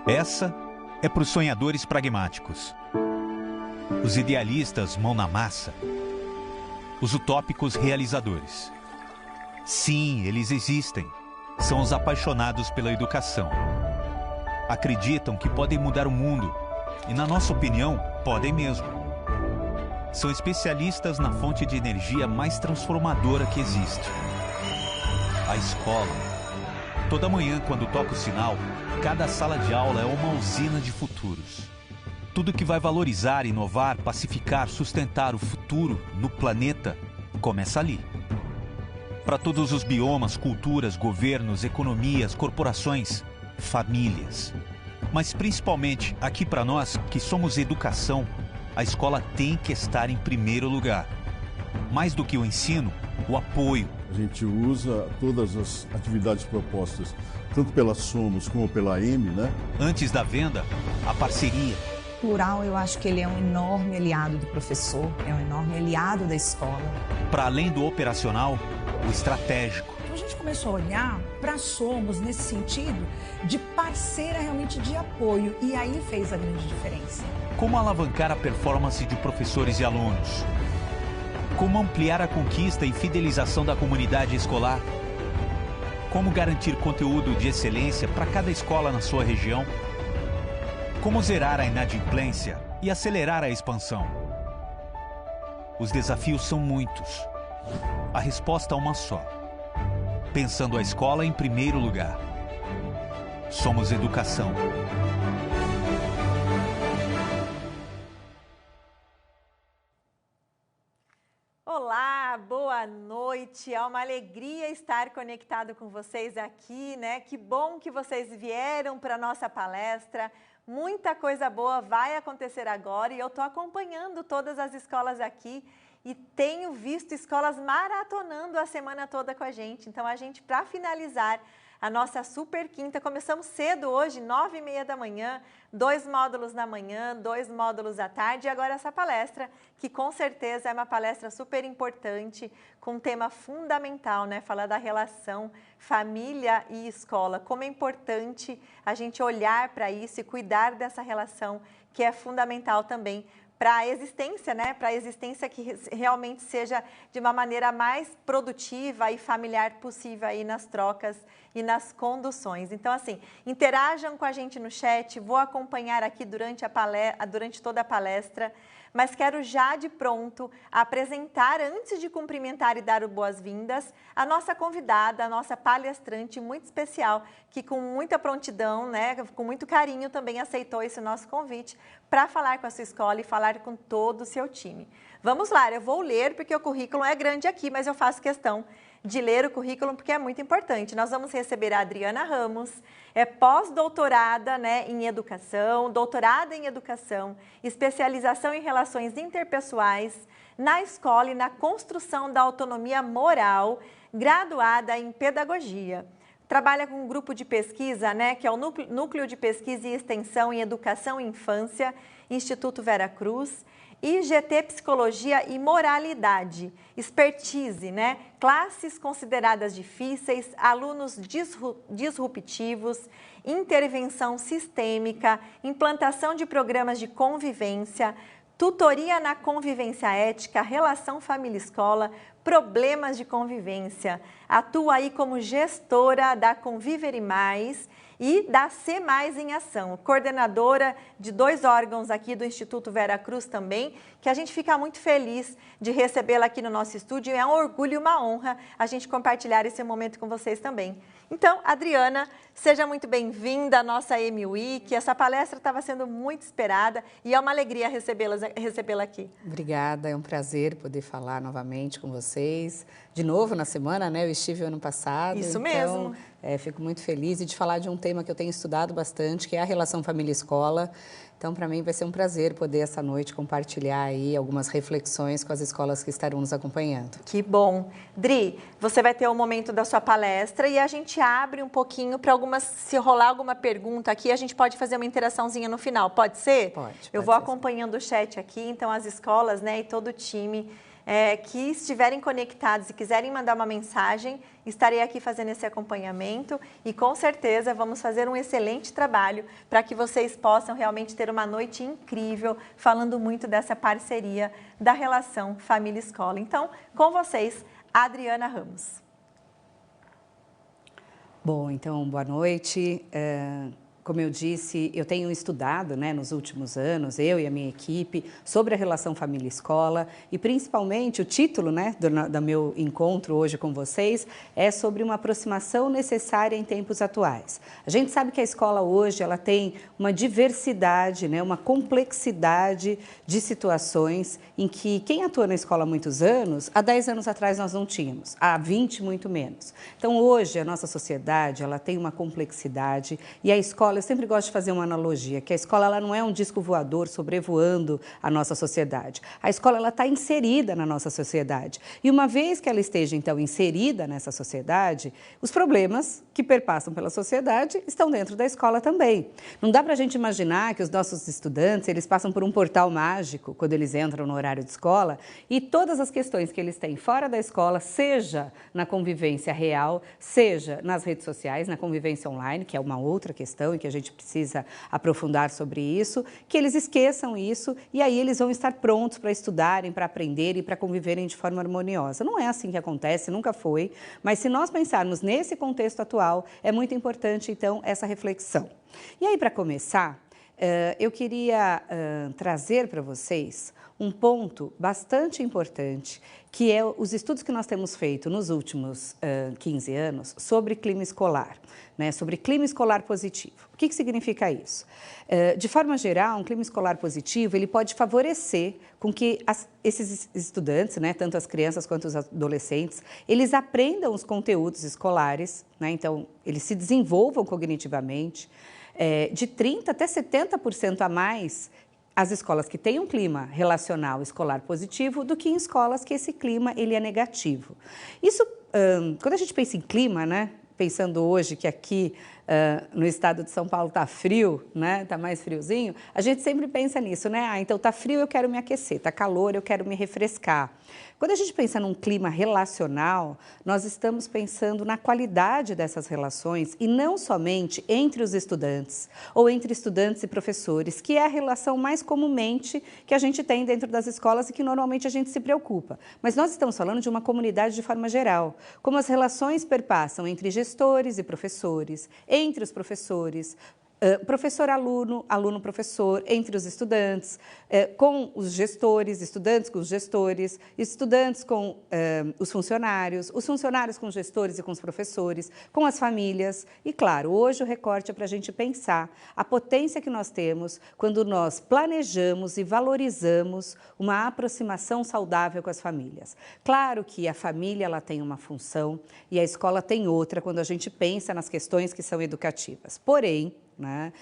Essa é para os sonhadores pragmáticos, os idealistas mão na massa, os utópicos realizadores. Sim, eles existem. São os apaixonados pela educação. Acreditam que podem mudar o mundo e, na nossa opinião, podem mesmo. São especialistas na fonte de energia mais transformadora que existe: a escola. Toda manhã, quando toca o sinal, cada sala de aula é uma usina de futuros. Tudo que vai valorizar, inovar, pacificar, sustentar o futuro no planeta começa ali. Para todos os biomas, culturas, governos, economias, corporações, famílias. Mas principalmente aqui para nós, que somos educação, a escola tem que estar em primeiro lugar. Mais do que o ensino, o apoio. A gente usa todas as atividades propostas, tanto pela Somos como pela M, né? Antes da venda, a parceria. Plural, eu acho que ele é um enorme aliado do professor, é um enorme aliado da escola. Para além do operacional, o estratégico. A gente começou a olhar para Somos nesse sentido de parceira realmente de apoio, e aí fez a grande diferença. Como alavancar a performance de professores e alunos? Como ampliar a conquista e fidelização da comunidade escolar? Como garantir conteúdo de excelência para cada escola na sua região? Como zerar a inadimplência e acelerar a expansão? Os desafios são muitos. A resposta é uma só. Pensando a escola em primeiro lugar. Somos educação. Olá, boa noite. É uma alegria estar conectado com vocês aqui, né? Que bom que vocês vieram para a nossa palestra. Muita coisa boa vai acontecer agora e eu estou acompanhando todas as escolas aqui e tenho visto escolas maratonando a semana toda com a gente. Então, a gente, para finalizar a nossa super quinta, começamos cedo hoje, 9h30 da manhã, 2 módulos na manhã, 2 módulos à tarde, e agora essa palestra, que com certeza é uma palestra super importante, com um tema fundamental, né? Falar da relação família e escola, como é importante a gente olhar para isso e cuidar dessa relação, que é fundamental também para a existência, né? Para a existência que realmente seja de uma maneira mais produtiva e familiar possível aí nas trocas e nas conduções. Então, assim, interajam com a gente no chat, vou acompanhar aqui durante toda a palestra, mas quero já de pronto apresentar, antes de cumprimentar e dar boas-vindas, a nossa convidada, a nossa palestrante muito especial, que com muita prontidão, né, com muito carinho também aceitou esse nosso convite para falar com a sua escola e falar com todo o seu time. Vamos lá, eu vou ler porque o currículo é grande aqui, mas eu faço questão de ler o currículo porque é muito importante. Nós vamos receber a Adriana Ramos, é pós-doutorada, né, em educação, doutorada em educação, especialização em relações interpessoais na escola e na construção da autonomia moral, graduada em pedagogia. Trabalha com um grupo de pesquisa, né, que é o Núcleo de Pesquisa e Extensão em Educação e Infância, Instituto Vera Cruz, IGT Psicologia e Moralidade, Expertise, né? Classes consideradas difíceis, alunos disruptivos, intervenção sistêmica, implantação de programas de convivência, tutoria na convivência ética, relação família-escola, problemas de convivência. Atua aí como gestora da Conviver e Mais e da C Mais em Ação, coordenadora de 2 órgãos aqui do Instituto Vera Cruz também, que a gente fica muito feliz de recebê-la aqui no nosso estúdio. É um orgulho e uma honra a gente compartilhar esse momento com vocês também. Então, Adriana, seja muito bem-vinda à nossa M-Week. Essa palestra estava sendo muito esperada e é uma alegria recebê-la aqui. Obrigada, é um prazer poder falar novamente com vocês. De novo na semana, né? Eu estive ano passado. Isso então, mesmo. Fico muito feliz de falar de um tema que eu tenho estudado bastante, que é a relação família-escola. Então, para mim, vai ser um prazer poder, essa noite, compartilhar aí algumas reflexões com as escolas que estarão nos acompanhando. Que bom. Dri, você vai ter o momento da sua palestra e a gente abre um pouquinho para se rolar alguma pergunta aqui, a gente pode fazer uma interaçãozinha no final, pode ser? Pode. Eu vou acompanhando o chat aqui, então as escolas, né, e todo o time que estiverem conectados e quiserem mandar uma mensagem, estarei aqui fazendo esse acompanhamento e com certeza vamos fazer um excelente trabalho para que vocês possam realmente ter uma noite incrível, falando muito dessa parceria da relação família-escola. Então, com vocês, Adriana Ramos. Bom, então, boa noite. Como eu disse, eu tenho estudado, né, nos últimos anos, eu e a minha equipe, sobre a relação família-escola e principalmente o título, né, do meu encontro hoje com vocês é sobre uma aproximação necessária em tempos atuais. A gente sabe que a escola hoje ela tem uma diversidade, né, uma complexidade de situações em que quem atua na escola há muitos anos, há 10 anos atrás nós não tínhamos, há 20 muito menos. Então hoje a nossa sociedade ela tem uma complexidade e a escola, eu sempre gosto de fazer uma analogia, que a escola ela não é um disco voador sobrevoando a nossa sociedade. A escola ela está inserida na nossa sociedade. E uma vez que ela esteja, então, inserida nessa sociedade, os problemas que perpassam pela sociedade estão dentro da escola também. Não dá para a gente imaginar que os nossos estudantes, eles passam por um portal mágico quando eles entram no horário de escola e todas as questões que eles têm fora da escola, seja na convivência real, seja nas redes sociais, na convivência online, que é uma outra questão e que a gente precisa aprofundar sobre isso, que eles esqueçam isso e aí eles vão estar prontos para estudarem, para aprenderem e para conviverem de forma harmoniosa. Não é assim que acontece, nunca foi, mas se nós pensarmos nesse contexto atual, é muito importante, então, essa reflexão. E aí, para começar, eu queria trazer para vocês um ponto bastante importante, que é os estudos que nós temos feito nos últimos 15 anos sobre clima escolar, né, sobre clima escolar positivo. O que significa isso? De forma geral, um clima escolar positivo ele pode favorecer com que esses estudantes, né, tanto as crianças quanto os adolescentes, eles aprendam os conteúdos escolares, né, então eles se desenvolvam cognitivamente, de 30% até 70% a mais as escolas que têm um clima relacional escolar positivo do que em escolas que esse clima ele é negativo. Isso, quando a gente pensa em clima, né, pensando hoje que aqui no estado de São Paulo está frio, né, está mais friozinho, a gente sempre pensa nisso, né? Ah, então está frio, eu quero me aquecer, está calor, eu quero me refrescar. Quando a gente pensa num clima relacional, nós estamos pensando na qualidade dessas relações e não somente entre os estudantes ou entre estudantes e professores, que é a relação mais comumente que a gente tem dentro das escolas e que normalmente a gente se preocupa. Mas nós estamos falando de uma comunidade de forma geral, como as relações perpassam entre gestores e professores, entre os professores, professor-aluno, aluno-professor, entre os estudantes, com os gestores, estudantes com os gestores, estudantes com os funcionários com os gestores e com os professores, com as famílias. E, claro, hoje o recorte é para a gente pensar a potência que nós temos quando nós planejamos e valorizamos uma aproximação saudável com as famílias. Claro que a família ela tem uma função e a escola tem outra quando a gente pensa nas questões que são educativas. Porém, né,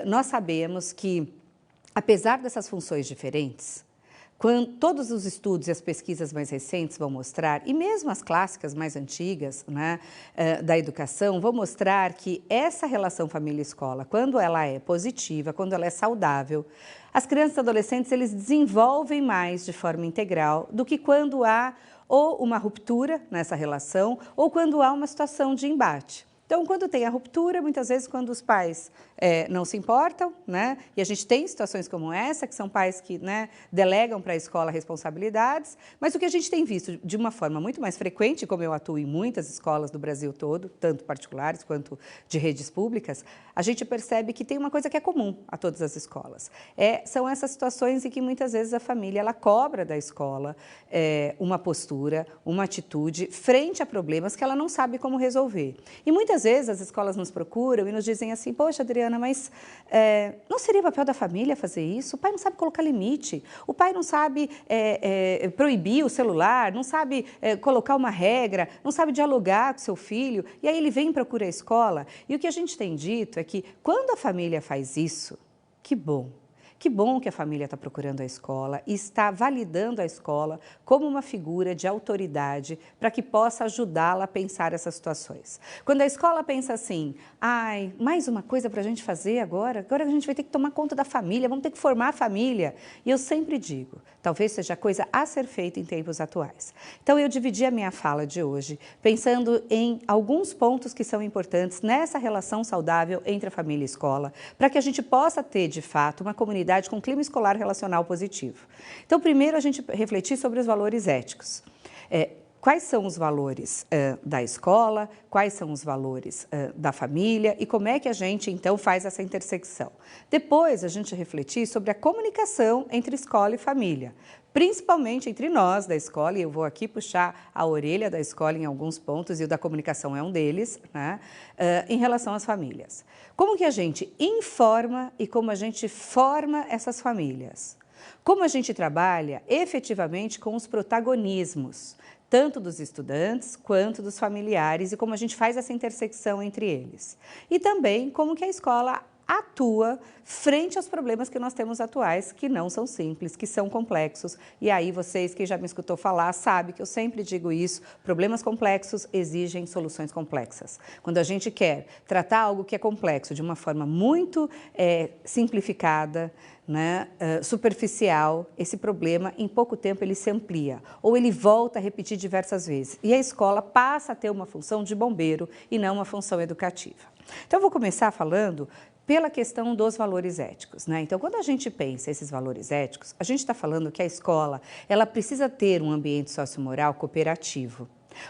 nós sabemos que, apesar dessas funções diferentes, quando todos os estudos e as pesquisas mais recentes vão mostrar, e mesmo as clássicas mais antigas, né, da educação, vão mostrar que essa relação família-escola, quando ela é positiva, quando ela é saudável, as crianças e adolescentes eles desenvolvem mais de forma integral do que quando há ou uma ruptura nessa relação ou quando há uma situação de embate. Então, quando tem a ruptura, muitas vezes quando os pais não se importam, né? E a gente tem situações como essa, que são pais que, né, delegam para a escola responsabilidades, mas o que a gente tem visto de uma forma muito mais frequente, como eu atuo em muitas escolas do Brasil todo, tanto particulares quanto de redes públicas, a gente percebe que tem uma coisa que é comum a todas as escolas. São essas situações em que muitas vezes a família ela cobra da escola uma postura, uma atitude frente a problemas que ela não sabe como resolver. E muitas vezes as escolas nos procuram e nos dizem assim, poxa, Adriana, mas não seria papel da família fazer isso? O pai não sabe colocar limite, o pai não sabe proibir o celular, não sabe colocar uma regra, não sabe dialogar com seu filho, e aí ele vem e procura a escola. E o que a gente tem dito é que quando a família faz isso, que bom. Que bom que a família está procurando a escola e está validando a escola como uma figura de autoridade para que possa ajudá-la a pensar essas situações. Quando a escola pensa assim, ai, mais uma coisa para a gente fazer agora a gente vai ter que tomar conta da família, vamos ter que formar a família. E eu sempre digo, talvez seja a coisa a ser feita em tempos atuais. Então eu dividi a minha fala de hoje pensando em alguns pontos que são importantes nessa relação saudável entre a família e a escola, para que a gente possa ter, de fato, uma comunidade com clima escolar relacional positivo. Então, primeiro, a gente refletir sobre os valores éticos. Quais são os valores da escola, quais são os valores da família e como é que a gente, então, faz essa intersecção. Depois, a gente refletir sobre a comunicação entre escola e família, principalmente entre nós da escola, e eu vou aqui puxar a orelha da escola em alguns pontos, e o da comunicação é um deles, né, em relação às famílias. Como que a gente informa e como a gente forma essas famílias? Como a gente trabalha efetivamente com os protagonismos, tanto dos estudantes quanto dos familiares, e como a gente faz essa intersecção entre eles. E também como que a escola atua frente aos problemas que nós temos atuais, que não são simples, que são complexos. E aí vocês que já me escutou falar sabem que eu sempre digo isso, problemas complexos exigem soluções complexas. Quando a gente quer tratar algo que é complexo de uma forma muito simplificada, né, superficial, esse problema em pouco tempo ele se amplia ou ele volta a repetir diversas vezes e a escola passa a ter uma função de bombeiro e não uma função educativa. Então eu vou começar falando pela questão dos valores éticos, né? Então, quando a gente pensa esses valores éticos, a gente está falando que a escola ela precisa ter um ambiente sociomoral cooperativo,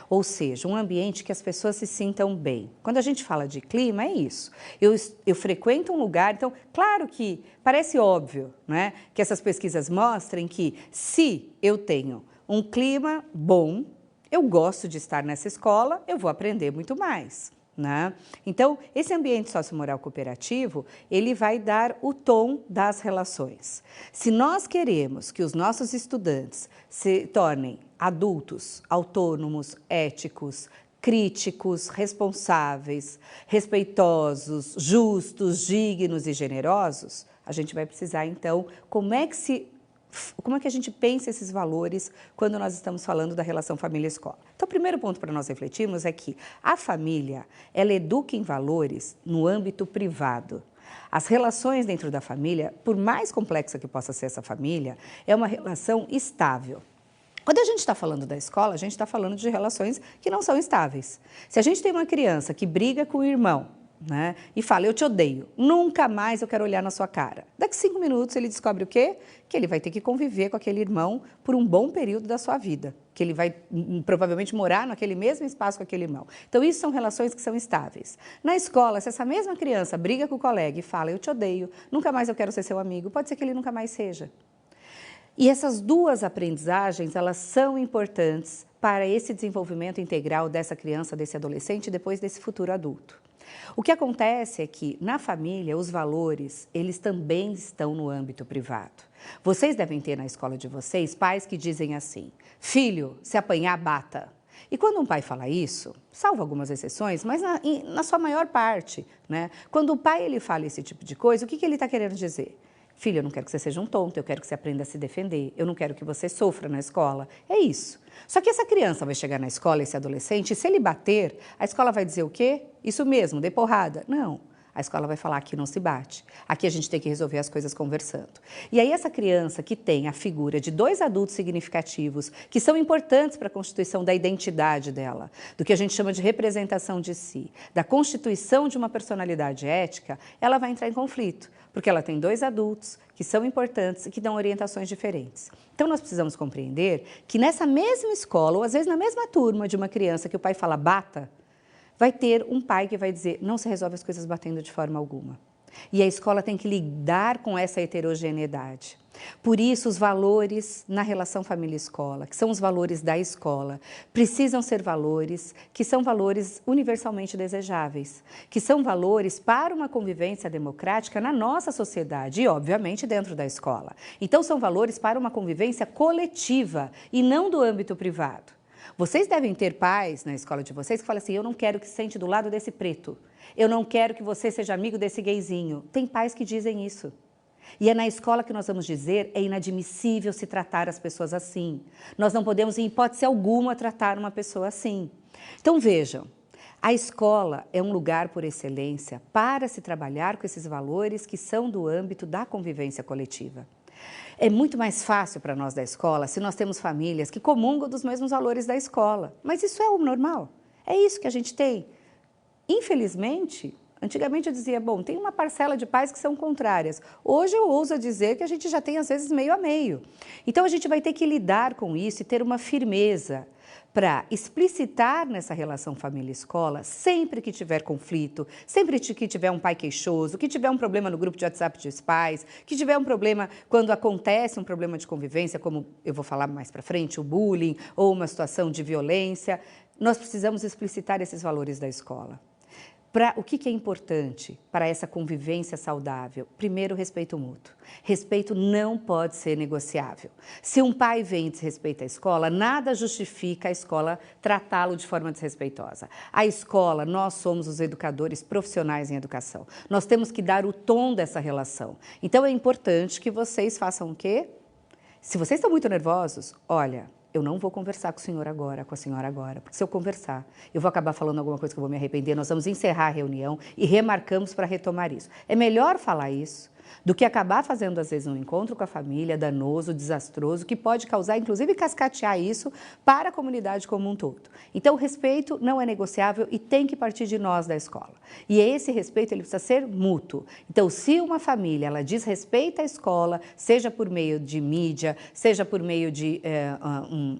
ou seja, um ambiente que as pessoas se sintam bem. Quando a gente fala de clima, é isso. Eu frequento um lugar, então, claro que parece óbvio, né, que essas pesquisas mostrem que se eu tenho um clima bom, eu gosto de estar nessa escola, eu vou aprender muito mais. Né? Então, esse ambiente sociomoral cooperativo, ele vai dar o tom das relações. Se nós queremos que os nossos estudantes se tornem adultos, autônomos, éticos, críticos, responsáveis, respeitosos, justos, dignos e generosos, a gente vai precisar, então, como é que a gente pensa esses valores quando nós estamos falando da relação família-escola? Então, o primeiro ponto para nós refletirmos é que a família, ela educa em valores no âmbito privado. As relações dentro da família, por mais complexa que possa ser essa família, é uma relação estável. Quando a gente está falando da escola, a gente está falando de relações que não são estáveis. Se a gente tem uma criança que briga com o irmão, né, e fala, eu te odeio, nunca mais eu quero olhar na sua cara. Daqui 5 minutos ele descobre o quê? Que ele vai ter que conviver com aquele irmão por um bom período da sua vida, que ele vai provavelmente morar naquele mesmo espaço com aquele irmão. Então isso são relações que são estáveis. Na escola, se essa mesma criança briga com o colega e fala, eu te odeio, nunca mais eu quero ser seu amigo, pode ser que ele nunca mais seja. E essas duas aprendizagens, elas são importantes para esse desenvolvimento integral dessa criança, desse adolescente e depois desse futuro adulto. O que acontece é que, na família, os valores, eles também estão no âmbito privado. Vocês devem ter na escola de vocês pais que dizem assim, filho, se apanhar, bata. E quando um pai fala isso, salvo algumas exceções, mas na sua maior parte, né? Quando o pai ele fala esse tipo de coisa, o que ele está querendo dizer? Filho, eu não quero que você seja um tonto, eu quero que você aprenda a se defender, eu não quero que você sofra na escola. É isso. Só que essa criança vai chegar na escola, esse adolescente, e se ele bater, a escola vai dizer o quê? Isso mesmo, dê porrada. Não. A escola vai falar, aqui não se bate. Aqui a gente tem que resolver as coisas conversando. E aí essa criança que tem a figura de 2 adultos significativos, que são importantes para a constituição da identidade dela, do que a gente chama de representação de si, da constituição de uma personalidade ética, ela vai entrar em conflito, porque ela tem 2 adultos que são importantes e que dão orientações diferentes. Então nós precisamos compreender que nessa mesma escola, ou às vezes na mesma turma de uma criança que o pai fala bata, vai ter um pai que vai dizer, não se resolve as coisas batendo de forma alguma. E a escola tem que lidar com essa heterogeneidade. Por isso, os valores na relação família-escola, que são os valores da escola, precisam ser valores que são valores universalmente desejáveis, que são valores para uma convivência democrática na nossa sociedade e, obviamente, dentro da escola. Então, são valores para uma convivência coletiva e não do âmbito privado. Vocês devem ter pais na escola de vocês que falam assim, eu não quero que se sente do lado desse preto, eu não quero que você seja amigo desse gayzinho. Tem pais que dizem isso. E é na escola que nós vamos dizer, é inadmissível se tratar as pessoas assim. Nós não podemos, em hipótese alguma, tratar uma pessoa assim. Então, vejam, a escola é um lugar por excelência para se trabalhar com esses valores que são do âmbito da convivência coletiva. É muito mais fácil para nós da escola se nós temos famílias que comungam dos mesmos valores da escola. Mas isso é o normal, é isso que a gente tem. Infelizmente, antigamente eu dizia, bom, tem uma parcela de pais que são contrárias. Hoje eu ouso dizer que a gente já tem, às vezes, meio a meio. Então, a gente vai ter que lidar com isso e ter uma firmeza para explicitar nessa relação família-escola, sempre que tiver conflito, sempre que tiver um pai queixoso, que tiver um problema no grupo de WhatsApp dos pais, que tiver um problema quando acontece um problema de convivência, como eu vou falar mais para frente, o bullying ou uma situação de violência, nós precisamos explicitar esses valores da escola. O que é importante para essa convivência saudável? Primeiro, respeito mútuo. Respeito não pode ser negociável. Se um pai vem e desrespeita a escola, nada justifica a escola tratá-lo de forma desrespeitosa. A escola, nós somos os educadores profissionais em educação. Nós temos que dar o tom dessa relação. Então, é importante que vocês façam o quê? Se vocês estão muito nervosos, olha, eu não vou conversar com o senhor agora, com a senhora agora, porque se eu conversar, eu vou acabar falando alguma coisa que eu vou me arrepender, nós vamos encerrar a reunião e remarcamos para retomar isso. É melhor falar isso do que acabar fazendo, às vezes, um encontro com a família danoso, desastroso, que pode causar, inclusive, cascatear isso para a comunidade como um todo. Então, o respeito não é negociável e tem que partir de nós da escola. E esse respeito, ele precisa ser mútuo. Então, se uma família, ela desrespeita a escola, seja por meio de mídia, seja por meio de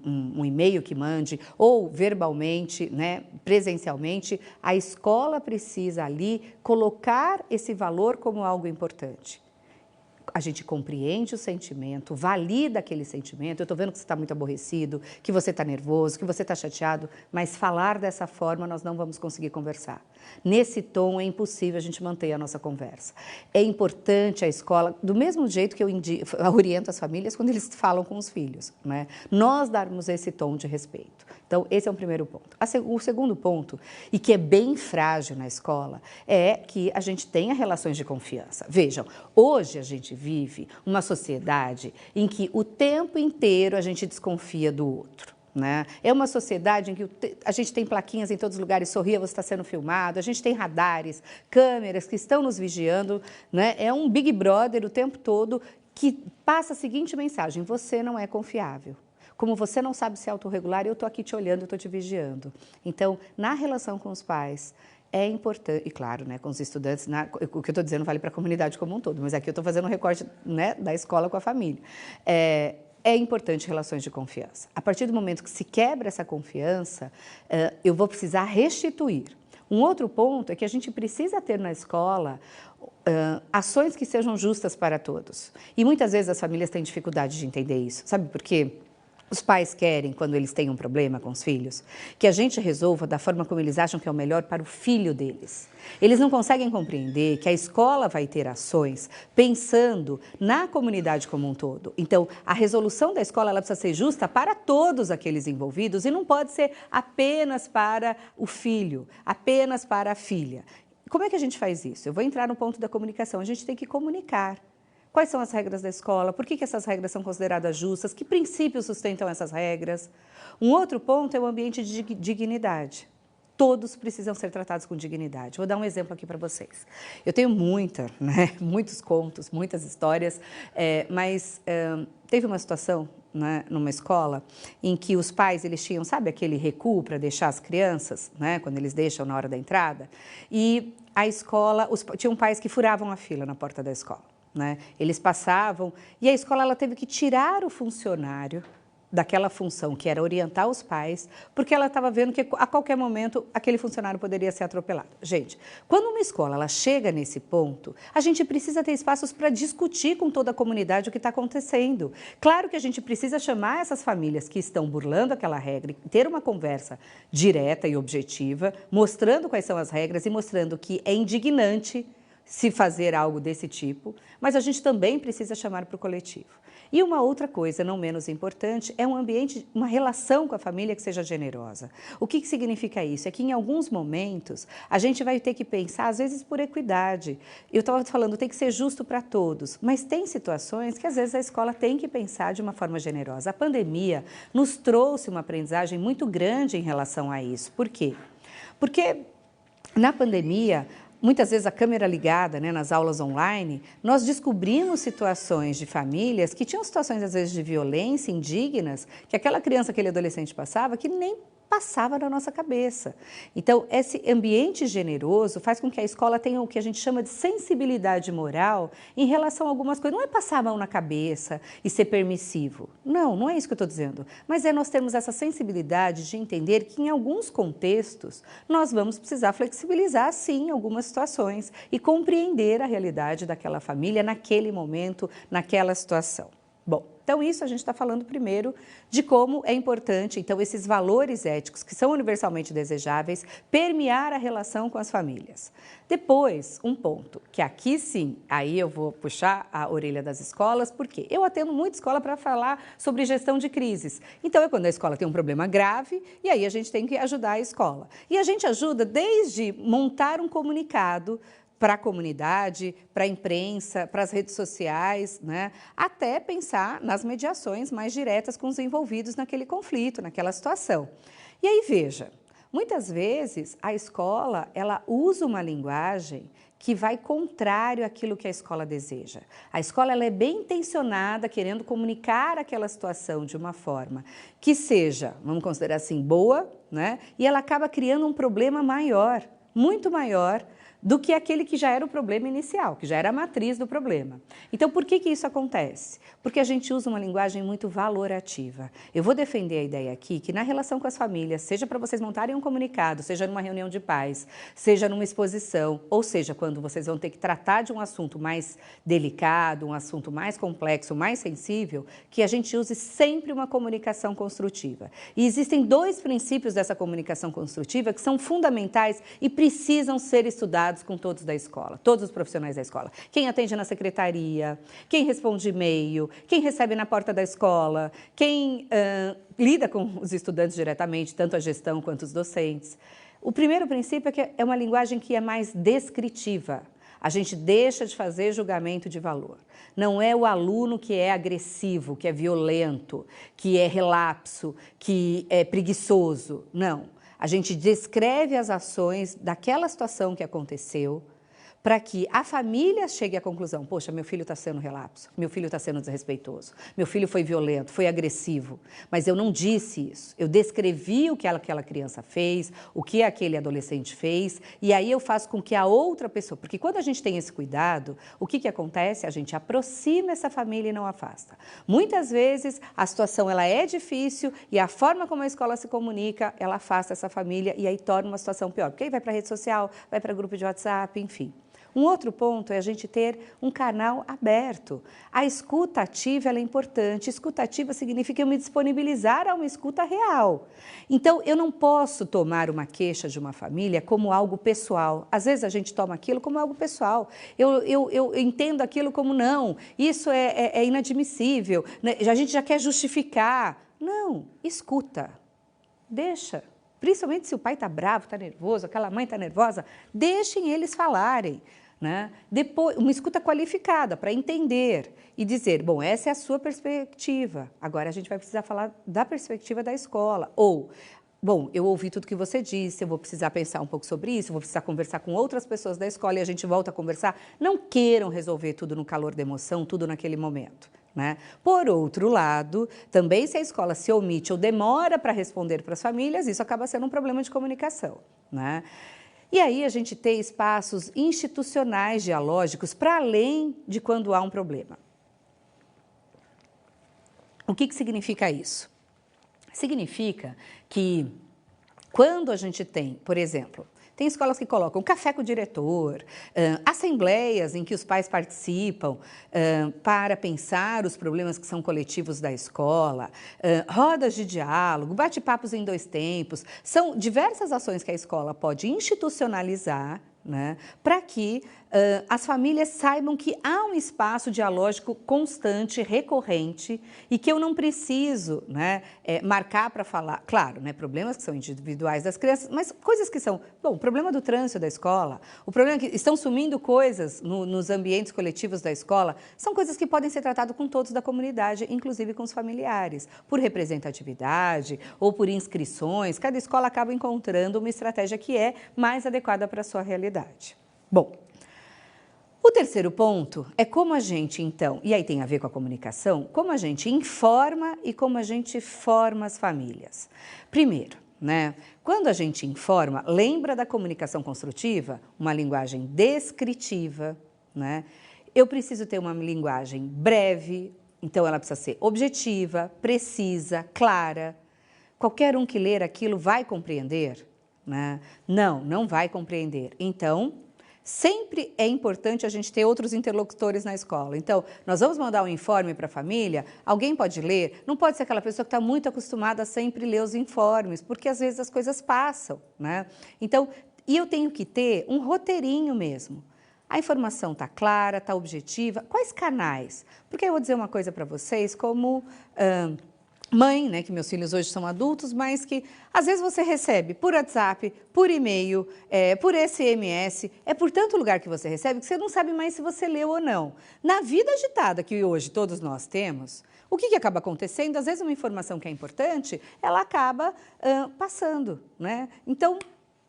um e-mail que mande, ou verbalmente, né, presencialmente, a escola precisa ali colocar esse valor como algo importante. A gente compreende o sentimento, valida aquele sentimento. Eu estou vendo que você está muito aborrecido, que você está nervoso, que você está chateado, mas falar dessa forma nós não vamos conseguir conversar. Nesse tom é impossível a gente manter a nossa conversa. É importante a escola, do mesmo jeito que eu oriento as famílias quando eles falam com os filhos, né? Nós darmos esse tom de respeito. Então, esse é o primeiro ponto. O segundo ponto, e que é bem frágil na escola, é que a gente tenha relações de confiança. Vejam, hoje a gente vive uma sociedade em que o tempo inteiro a gente desconfia do outro, né? É uma sociedade em que a gente tem plaquinhas em todos os lugares, sorria, você está sendo filmado, a gente tem radares, câmeras que estão nos vigiando, né? É um Big Brother o tempo todo que passa a seguinte mensagem: você não é confiável. Como você não sabe se autorregular, eu estou aqui te olhando, eu estou te vigiando. Então, na relação com os pais, é importante, e claro, né, com os estudantes, o que eu estou dizendo vale para a comunidade como um todo, mas aqui eu estou fazendo um recorte, né, da escola com a família. É importante relações de confiança. A partir do momento que se quebra essa confiança, eu vou precisar restituir. Um outro ponto é que a gente precisa ter na escola ações que sejam justas para todos. E muitas vezes as famílias têm dificuldade de entender isso. Sabe por quê? Os pais querem, quando eles têm um problema com os filhos, que a gente resolva da forma como eles acham que é o melhor para o filho deles. Eles não conseguem compreender que a escola vai ter ações pensando na comunidade como um todo. Então, a resolução da escola ela precisa ser justa para todos aqueles envolvidos e não pode ser apenas para o filho, apenas para a filha. Como é que a gente faz isso? Eu vou entrar no ponto da comunicação. A gente tem que comunicar. Quais são as regras da escola? Por que essas regras são consideradas justas? Que princípios sustentam essas regras? Um outro ponto é o ambiente de dignidade. Todos precisam ser tratados com dignidade. Vou dar um exemplo aqui para vocês. Eu tenho muitos contos, muitas histórias, mas teve uma situação, né, numa escola em que os pais eles tinham, sabe, aquele recuo para deixar as crianças, né, quando eles deixam na hora da entrada, e a escola, tinham pais que furavam a fila na porta da escola. Né? Eles passavam e a escola ela teve que tirar o funcionário daquela função que era orientar os pais, porque ela estava vendo que a qualquer momento aquele funcionário poderia ser atropelado. Gente, quando uma escola ela chega nesse ponto, a gente precisa ter espaços para discutir com toda a comunidade o que está acontecendo. Claro que a gente precisa chamar essas famílias que estão burlando aquela regra e ter uma conversa direta e objetiva, mostrando quais são as regras e mostrando que é indignante se fazer algo desse tipo, mas a gente também precisa chamar para o coletivo. E uma outra coisa, não menos importante, é um ambiente, uma relação com a família que seja generosa. O que significa isso? É que em alguns momentos a gente vai ter que pensar, às vezes por equidade. Eu estava falando, tem que ser justo para todos, mas tem situações que às vezes a escola tem que pensar de uma forma generosa. A pandemia nos trouxe uma aprendizagem muito grande em relação a isso. Por quê? Porque na pandemia, muitas vezes a câmera ligada, né, nas aulas online, nós descobrimos situações de famílias que tinham situações, às vezes, de violência indignas, que aquela criança, aquele adolescente passava, que nem passava na nossa cabeça. Então, esse ambiente generoso faz com que a escola tenha o que a gente chama de sensibilidade moral em relação a algumas coisas. Não é passar a mão na cabeça e ser permissivo. Não, não é isso que eu estou dizendo. Mas é nós termos essa sensibilidade de entender que em alguns contextos nós vamos precisar flexibilizar, sim, algumas situações e compreender a realidade daquela família naquele momento, naquela situação. Bom, então isso a gente está falando primeiro de como é importante, então, esses valores éticos que são universalmente desejáveis, permear a relação com as famílias. Depois, um ponto, que aqui sim, aí eu vou puxar a orelha das escolas, porque eu atendo muita escola para falar sobre gestão de crises. Então, é quando a escola tem um problema grave e aí a gente tem que ajudar a escola. E a gente ajuda desde montar um comunicado para a comunidade, para a imprensa, para as redes sociais, né? Até pensar nas mediações mais diretas com os envolvidos naquele conflito, naquela situação. E aí, veja, muitas vezes a escola ela usa uma linguagem que vai contrário àquilo que a escola deseja. A escola ela é bem intencionada, querendo comunicar aquela situação de uma forma que seja, vamos considerar assim, boa, né? E ela acaba criando um problema maior, muito maior, do que aquele que já era o problema inicial, que já era a matriz do problema. Então, por que isso acontece? Porque a gente usa uma linguagem muito valorativa. Eu vou defender a ideia aqui que na relação com as famílias, seja para vocês montarem um comunicado, seja numa reunião de pais, seja numa exposição, ou seja, quando vocês vão ter que tratar de um assunto mais delicado, um assunto mais complexo, mais sensível, que a gente use sempre uma comunicação construtiva. E existem dois princípios dessa comunicação construtiva que são fundamentais e precisam ser estudados com todos da escola, todos os profissionais da escola. Quem atende na secretaria, quem responde e-mail, quem recebe na porta da escola, quem lida com os estudantes diretamente, tanto a gestão quanto os docentes. O primeiro princípio é que é uma linguagem que é mais descritiva. A gente deixa de fazer julgamento de valor. Não é o aluno que é agressivo, que é violento, que é relapso, que é preguiçoso. Não. A gente descreve as ações daquela situação que aconteceu para que a família chegue à conclusão, poxa, meu filho está sendo relapso, meu filho está sendo desrespeitoso, meu filho foi violento, foi agressivo, mas eu não disse isso. Eu descrevi o que aquela criança fez, o que aquele adolescente fez, e aí eu faço com que a outra pessoa, porque quando a gente tem esse cuidado, o que acontece? A gente aproxima essa família e não afasta. Muitas vezes a situação ela é difícil e a forma como a escola se comunica, ela afasta essa família e aí torna uma situação pior, porque aí vai para a rede social, vai para grupo de WhatsApp, enfim. Um outro ponto é a gente ter um canal aberto. A escuta ativa ela é importante. Escuta ativa significa eu me disponibilizar a uma escuta real. Então, eu não posso tomar uma queixa de uma família como algo pessoal. Às vezes a gente toma aquilo como algo pessoal. Eu entendo aquilo como não, isso é inadmissível, né? A gente já quer justificar. Não, escuta, deixa. Principalmente se o pai está bravo, está nervoso, aquela mãe está nervosa, deixem eles falarem. Né? Depois, uma escuta qualificada para entender e dizer, bom, essa é a sua perspectiva, agora a gente vai precisar falar da perspectiva da escola. Ou, bom, eu ouvi tudo que você disse, eu vou precisar pensar um pouco sobre isso, vou precisar conversar com outras pessoas da escola e a gente volta a conversar. Não queiram resolver tudo no calor da emoção, tudo naquele momento. Né? Por outro lado, também se a escola se omite ou demora para responder para as famílias, isso acaba sendo um problema de comunicação. Né? E aí a gente tem espaços institucionais dialógicos para além de quando há um problema. O que significa isso? Significa que quando a gente tem, por exemplo, tem escolas que colocam café com o diretor, assembleias em que os pais participam para pensar os problemas que são coletivos da escola, rodas de diálogo, bate-papos em 2 tempos. São diversas ações que a escola pode institucionalizar, né? Para que as famílias saibam que há um espaço dialógico constante, recorrente, e que eu não preciso, né, marcar para falar, claro, né, problemas que são individuais das crianças, mas coisas que são, bom, o problema do trânsito da escola, o problema que estão sumindo coisas nos ambientes coletivos da escola, são coisas que podem ser tratadas com todos da comunidade, inclusive com os familiares, por representatividade ou por inscrições. Cada escola acaba encontrando uma estratégia que é mais adequada para a sua realidade. Bom, o terceiro ponto é como a gente, então, e aí tem a ver com a comunicação, como a gente informa e como a gente forma as famílias. Primeiro, né, quando a gente informa, lembra da comunicação construtiva? Uma linguagem descritiva, né? Eu preciso ter uma linguagem breve, então ela precisa ser objetiva, precisa, clara. Qualquer um que ler aquilo vai compreender, né? Não vai compreender. Então, sempre é importante a gente ter outros interlocutores na escola. Então, nós vamos mandar um informe para a família, alguém pode ler, não pode ser aquela pessoa que está muito acostumada a sempre ler os informes, porque às vezes as coisas passam, né? Então, e eu tenho que ter um roteirinho mesmo. A informação está clara, está objetiva. Quais canais? Porque eu vou dizer uma coisa para vocês, como mãe, né, que meus filhos hoje são adultos, mas que às vezes você recebe por WhatsApp, por e-mail, por SMS, é por tanto lugar que você recebe que você não sabe mais se você leu ou não. Na vida agitada que hoje todos nós temos, o que acaba acontecendo? Às vezes uma informação que é importante, ela acaba passando, né? Então,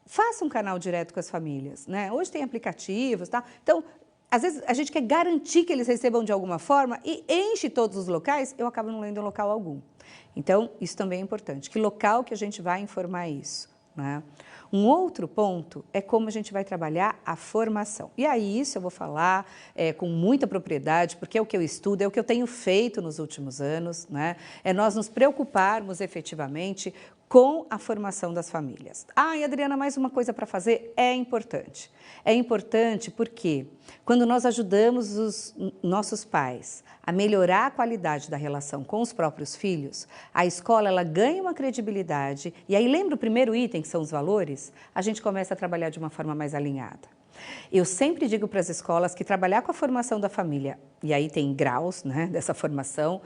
faça um canal direto com as famílias, né? Hoje tem aplicativos, tá? Então, às vezes a gente quer garantir que eles recebam de alguma forma e enche todos os locais, eu acabo não lendo em local algum. Então, isso também é importante. Que local que a gente vai informar isso, né? Um outro ponto é como a gente vai trabalhar a formação. E aí isso eu vou falar com muita propriedade, porque é o que eu estudo, é o que eu tenho feito nos últimos anos, né? É nós nos preocuparmos efetivamente com a formação das famílias. E Adriana, mais uma coisa para fazer? É importante. É importante porque quando nós ajudamos os nossos pais a melhorar a qualidade da relação com os próprios filhos, a escola ela ganha uma credibilidade e aí lembra o primeiro item, que são os valores, a gente começa a trabalhar de uma forma mais alinhada. Eu sempre digo para as escolas que trabalhar com a formação da família, e aí tem graus, né, dessa formação,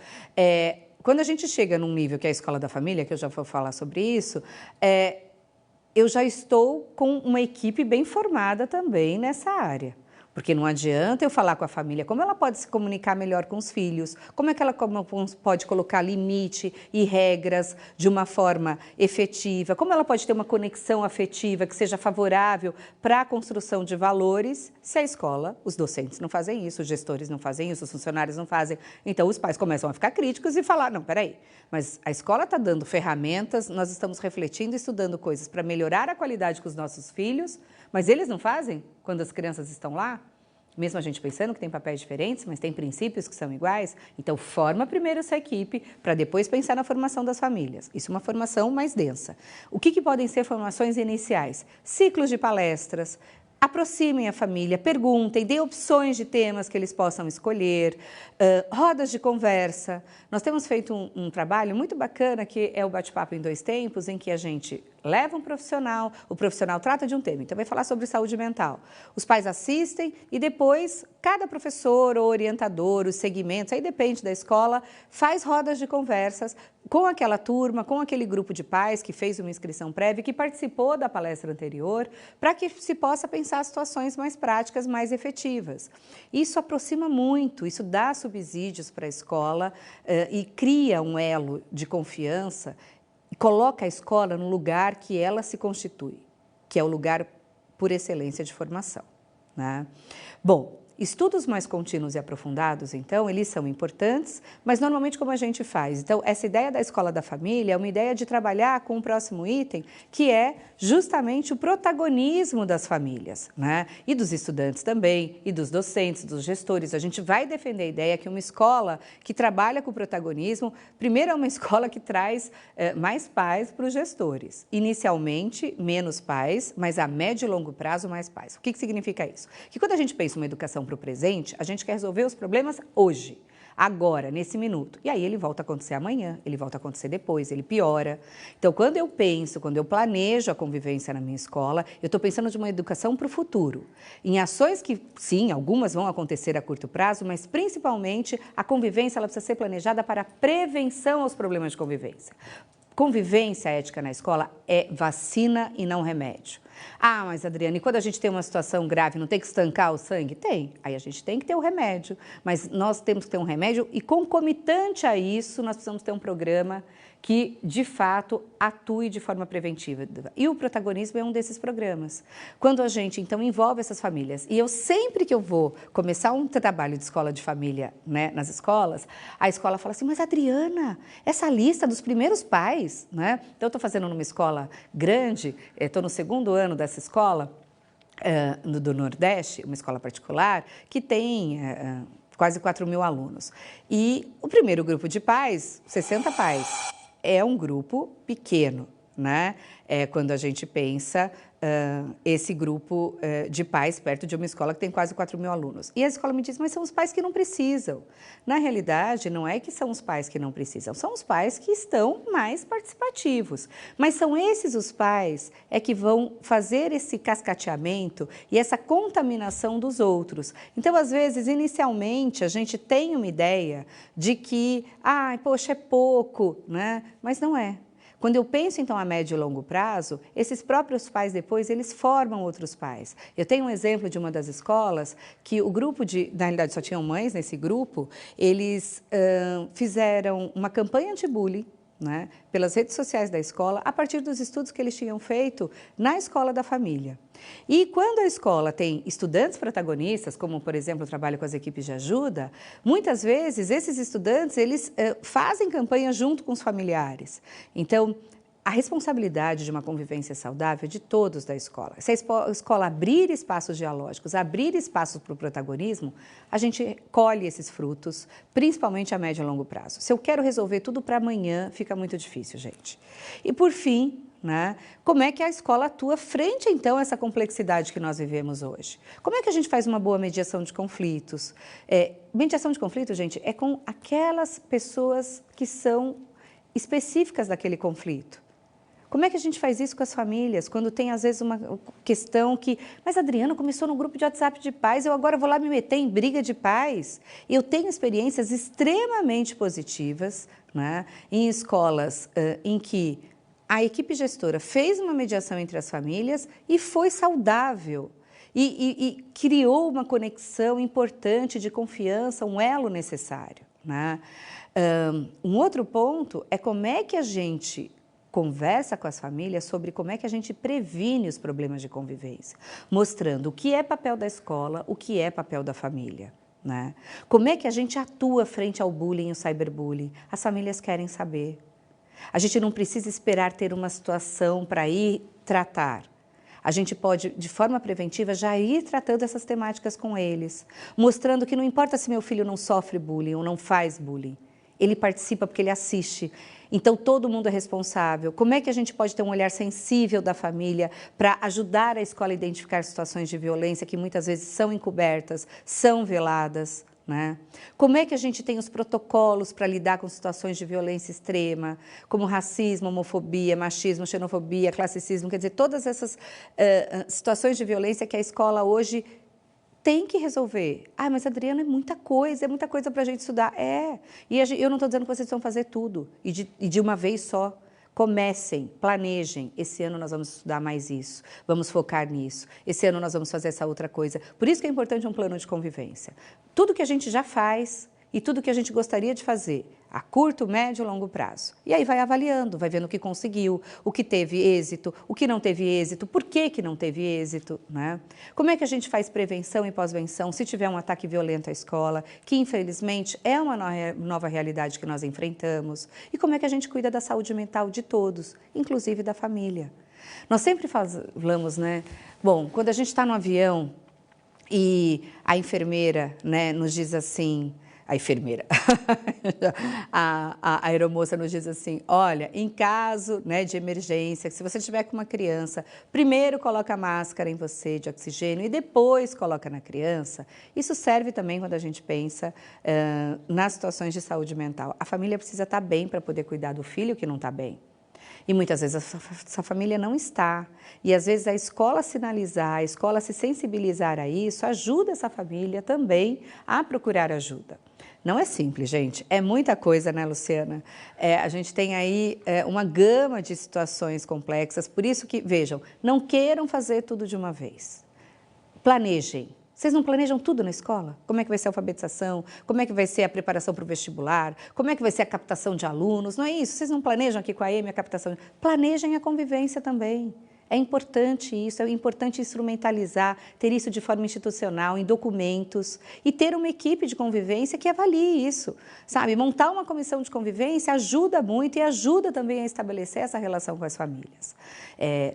quando a gente chega num nível que é a escola da família, que eu já vou falar sobre isso, eu já estou com uma equipe bem formada também nessa área. Porque não adianta eu falar com a família como ela pode se comunicar melhor com os filhos, como é que ela pode colocar limite e regras de uma forma efetiva, como ela pode ter uma conexão afetiva que seja favorável para a construção de valores, se a escola, os docentes não fazem isso, os gestores não fazem isso, os funcionários não fazem. Então, os pais começam a ficar críticos e falar, não, peraí, mas a escola está dando ferramentas, nós estamos refletindo e estudando coisas para melhorar a qualidade com os nossos filhos, mas eles não fazem quando as crianças estão lá? Mesmo a gente pensando que tem papéis diferentes, mas tem princípios que são iguais, então forma primeiro essa equipe para depois pensar na formação das famílias. Isso é uma formação mais densa. O que podem ser formações iniciais? Ciclos de palestras. Aproximem a família, perguntem, dê opções de temas que eles possam escolher, rodas de conversa. Nós temos feito um trabalho muito bacana que é o bate-papo em 2 tempos, em que a gente leva um profissional, o profissional trata de um tema, então vai falar sobre saúde mental. Os pais assistem e depois cada professor ou orientador, os segmentos, aí depende da escola, faz rodas de conversas com aquela turma, com aquele grupo de pais que fez uma inscrição prévia, que participou da palestra anterior, para que se possa pensar situações mais práticas, mais efetivas. Isso aproxima muito, isso dá subsídios para a escola e cria um elo de confiança e coloca a escola no lugar que ela se constitui, que é o lugar por excelência de formação, né? Bom, estudos mais contínuos e aprofundados, então, eles são importantes, mas normalmente como a gente faz? Então, essa ideia da escola da família é uma ideia de trabalhar com o próximo item, que é justamente o protagonismo das famílias, né? E dos estudantes também, e dos docentes, dos gestores. A gente vai defender a ideia que uma escola que trabalha com o protagonismo, primeiro é uma escola que traz mais pais para os gestores. Inicialmente, menos pais, mas a médio e longo prazo, mais pais. O que significa isso? Que quando a gente pensa uma educação para o presente, a gente quer resolver os problemas hoje. agora, nesse minuto. E aí ele volta a acontecer amanhã, ele volta a acontecer depois, ele piora. Então, quando eu planejo a convivência na minha escola, eu estou pensando de uma educação para o futuro. Em ações que, sim, algumas vão acontecer a curto prazo, mas principalmente a convivência ela precisa ser planejada para a prevenção aos problemas de convivência. Convivência ética na escola é vacina e não remédio. Ah, mas Adriana, e quando a gente tem uma situação grave, não tem que estancar o sangue? Tem. Aí a gente tem que ter o remédio, mas nós temos que ter um remédio e concomitante a isso, nós precisamos ter um programa que, de fato, atue de forma preventiva. E o protagonismo é um desses programas. Quando a gente, então, envolve essas famílias, e eu sempre que eu vou começar um trabalho de escola de família, né, nas escolas, a escola fala assim, mas Adriana, essa lista dos primeiros pais, né? Então, eu estou fazendo numa escola grande, estou no 2º ano dessa escola, do Nordeste, uma escola particular, que tem quase 4.000 alunos. E o primeiro grupo de pais, 60 pais, é um grupo pequeno, né? Quando a gente pensa esse grupo de pais perto de uma escola que tem quase 4.000 alunos. E a escola me diz, mas são os pais que não precisam. Na realidade, não é que são os pais que não precisam, são os pais que estão mais participativos. Mas são esses os pais que vão fazer esse cascateamento e essa contaminação dos outros. Então, às vezes, inicialmente, a gente tem uma ideia de que, poxa, é pouco, né? Mas não é. Quando eu penso, então, a médio e longo prazo, esses próprios pais depois, eles formam outros pais. Eu tenho um exemplo de uma das escolas que o grupo na realidade só tinham mães nesse grupo, eles fizeram uma campanha anti-bullying, né, pelas redes sociais da escola, a partir dos estudos que eles tinham feito na escola da família. E quando a escola tem estudantes protagonistas, como, por exemplo, o trabalho com as equipes de ajuda, muitas vezes esses estudantes, eles fazem campanha junto com os familiares. Então, a responsabilidade de uma convivência saudável é de todos da escola. Se a escola abrir espaços dialógicos, abrir espaços para o protagonismo, a gente colhe esses frutos, principalmente a médio e longo prazo. Se eu quero resolver tudo para amanhã, fica muito difícil, gente. E, por fim, né, como é que a escola atua frente, então, a essa complexidade que nós vivemos hoje? Como é que a gente faz uma boa mediação de conflitos? Mediação de conflitos, gente, é com aquelas pessoas que são específicas daquele conflito. Como é que a gente faz isso com as famílias, quando tem, às vezes, uma questão que... Mas, Adriana, começou no grupo de WhatsApp de pais, eu agora vou lá me meter em briga de pais. Eu tenho experiências extremamente positivas, né, em escolas em que a equipe gestora fez uma mediação entre as famílias e foi saudável. E criou uma conexão importante de confiança, um elo necessário, né? Um outro ponto é como é que a gente conversa com as famílias sobre como é que a gente previne os problemas de convivência, mostrando o que é papel da escola, o que é papel da família, né? Como é que a gente atua frente ao bullying e ao cyberbullying? As famílias querem saber. A gente não precisa esperar ter uma situação para ir tratar. A gente pode, de forma preventiva, já ir tratando essas temáticas com eles, mostrando que não importa se meu filho não sofre bullying ou não faz bullying, ele participa porque ele assiste. Então, todo mundo é responsável. Como é que a gente pode ter um olhar sensível da família para ajudar a escola a identificar situações de violência que muitas vezes são encobertas, são veladas, né? Como é que a gente tem os protocolos para lidar com situações de violência extrema, como racismo, homofobia, machismo, xenofobia, classicismo, quer dizer, todas essas situações de violência que a escola hoje tem que resolver. Mas Adriana, é muita coisa para a gente estudar. E eu não estou dizendo que vocês vão fazer tudo, e de uma vez só. Comecem, planejem. Esse ano nós vamos estudar mais isso, vamos focar nisso. Esse ano nós vamos fazer essa outra coisa. Por isso que é importante um plano de convivência. Tudo que a gente já faz e tudo que a gente gostaria de fazer, a curto, médio e longo prazo. E aí vai avaliando, vai vendo o que conseguiu, o que teve êxito, o que não teve êxito, por que não teve êxito, né? Como é que a gente faz prevenção e pós-venção se tiver um ataque violento à escola, que infelizmente é uma nova realidade que nós enfrentamos, e como é que a gente cuida da saúde mental de todos, inclusive da família. Nós sempre falamos, né? Bom, quando a gente está no avião e a enfermeira, né, nos diz assim... a enfermeira, a aeromoça nos diz assim, olha, em caso, né, de emergência, se você estiver com uma criança, primeiro coloca a máscara em você de oxigênio e depois coloca na criança. Isso serve também quando a gente pensa nas situações de saúde mental. A família precisa estar bem para poder cuidar do filho que não está bem. E muitas vezes essa família não está. E às vezes a escola sinalizar, a escola se sensibilizar a isso, ajuda essa família também a procurar ajuda. Não é simples, gente. É muita coisa, né, Luciana? A gente tem aí uma gama de situações complexas. Por isso que, vejam, não queiram fazer tudo de uma vez. Planejem. Vocês não planejam tudo na escola? Como é que vai ser a alfabetização? Como é que vai ser a preparação para o vestibular? Como é que vai ser a captação de alunos? Não é isso? Vocês não planejam aqui com a Amy a captação? Planejem a convivência também. É importante isso, é importante instrumentalizar, ter isso de forma institucional, em documentos, e ter uma equipe de convivência que avalie isso, sabe? Montar uma comissão de convivência ajuda muito e ajuda também a estabelecer essa relação com as famílias.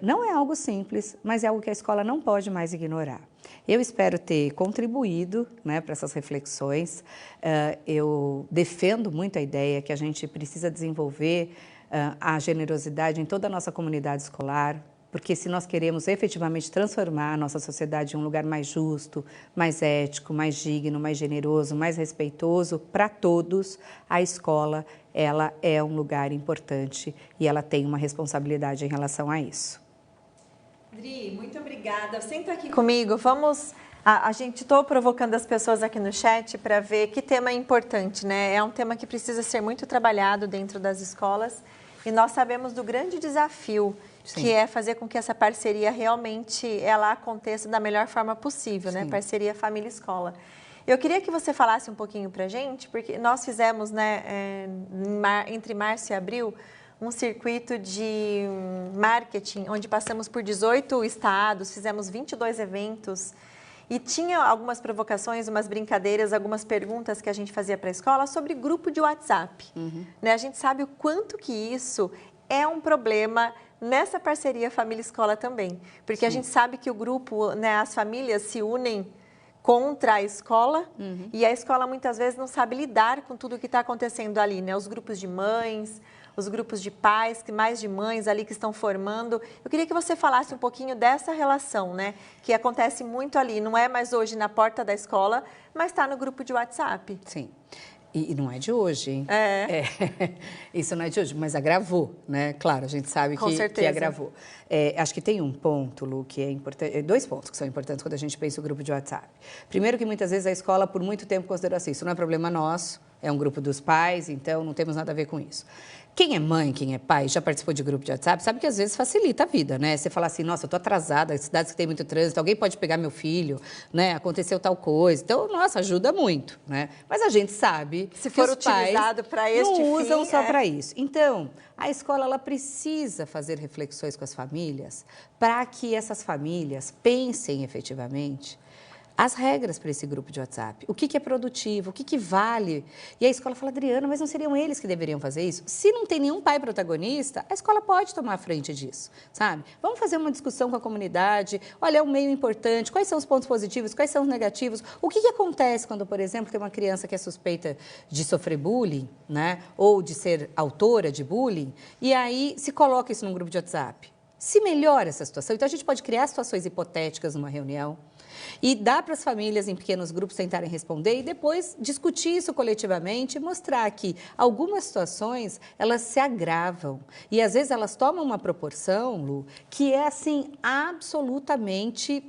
Não é algo simples, mas é algo que a escola não pode mais ignorar. Eu espero ter contribuído, né, para essas reflexões. Eu defendo muito a ideia que a gente precisa desenvolver a generosidade em toda a nossa comunidade escolar, porque se nós queremos efetivamente transformar a nossa sociedade em um lugar mais justo, mais ético, mais digno, mais generoso, mais respeitoso para todos, a escola, ela é um lugar importante e ela tem uma responsabilidade em relação a isso. Dri, muito obrigada. Senta aqui comigo. Vamos... A gente estou provocando as pessoas aqui no chat para ver que tema é importante, né? É um tema que precisa ser muito trabalhado dentro das escolas e nós sabemos do grande desafio que é fazer com que essa parceria realmente ela aconteça da melhor forma possível, né? Parceria família-escola. Eu queria que você falasse um pouquinho para a gente, porque nós fizemos, né, entre março e abril, um circuito de marketing, onde passamos por 18 estados, fizemos 22 eventos e tinha algumas provocações, umas brincadeiras, algumas perguntas que a gente fazia para a escola sobre grupo de WhatsApp. Né? A gente sabe o quanto que isso é um problema nessa parceria família-escola também, porque a gente sabe que o grupo, né, as famílias se unem contra a escola e a escola muitas vezes não sabe lidar com tudo o que está acontecendo ali, né? Os grupos de mães, os grupos de pais, mais de mães ali que estão formando. Eu queria que você falasse um pouquinho dessa relação, né? Que acontece muito ali, não é mais hoje na porta da escola, mas está no grupo de WhatsApp. Sim. E não é de hoje, hein? Isso não é de hoje, mas agravou, né? Claro, a gente sabe que agravou. Acho que tem um ponto, Lu, que é importante, 2 pontos que são importantes quando a gente pensa o grupo de WhatsApp. Primeiro que muitas vezes a escola, por muito tempo, considerou assim, isso não é problema nosso, é um grupo dos pais, então não temos nada a ver com isso. Quem é mãe, quem é pai, já participou de grupo de WhatsApp, sabe que às vezes facilita a vida, né? Você fala assim, nossa, eu tô atrasada, cidades que tem muito trânsito, alguém pode pegar meu filho, né? Aconteceu tal coisa. Então, nossa, ajuda muito, né? Mas a gente sabe se for utilizado para este fim, não usam só para isso. Então, a escola ela precisa fazer reflexões com as famílias para que essas famílias pensem efetivamente as regras para esse grupo de WhatsApp, o que é produtivo, o que vale. E a escola fala, Adriana, mas não seriam eles que deveriam fazer isso? Se não tem nenhum pai protagonista, a escola pode tomar a frente disso, sabe? Vamos fazer uma discussão com a comunidade, olha, é um meio importante, quais são os pontos positivos, quais são os negativos, o que acontece quando, por exemplo, tem uma criança que é suspeita de sofrer bullying, né? Ou de ser autora de bullying, e aí se coloca isso num grupo de WhatsApp. Se melhora essa situação, então a gente pode criar situações hipotéticas numa reunião, e dar para as famílias em pequenos grupos tentarem responder e depois discutir isso coletivamente e mostrar que algumas situações, elas se agravam. E às vezes elas tomam uma proporção, Lu, que é assim, absolutamente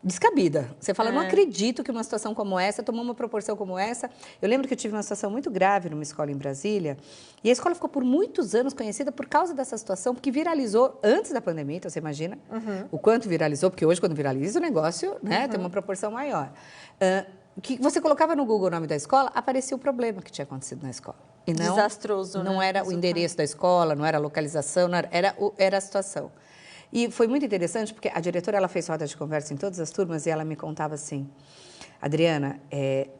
descabida. Você fala, não acredito que uma situação como essa tomou uma proporção como essa. Eu lembro que eu tive uma situação muito grave numa escola em Brasília e a escola ficou por muitos anos conhecida por causa dessa situação, porque viralizou antes da pandemia, então você imagina o quanto viralizou, porque hoje quando viraliza o negócio, né, tem uma proporção maior. Que você colocava no Google o nome da escola, aparecia o problema que tinha acontecido na escola. E não, desastroso, não né? era o endereço da escola, não era a localização, era a situação. E foi muito interessante, porque a diretora ela fez roda de conversa em todas as turmas e ela me contava assim, Adriana,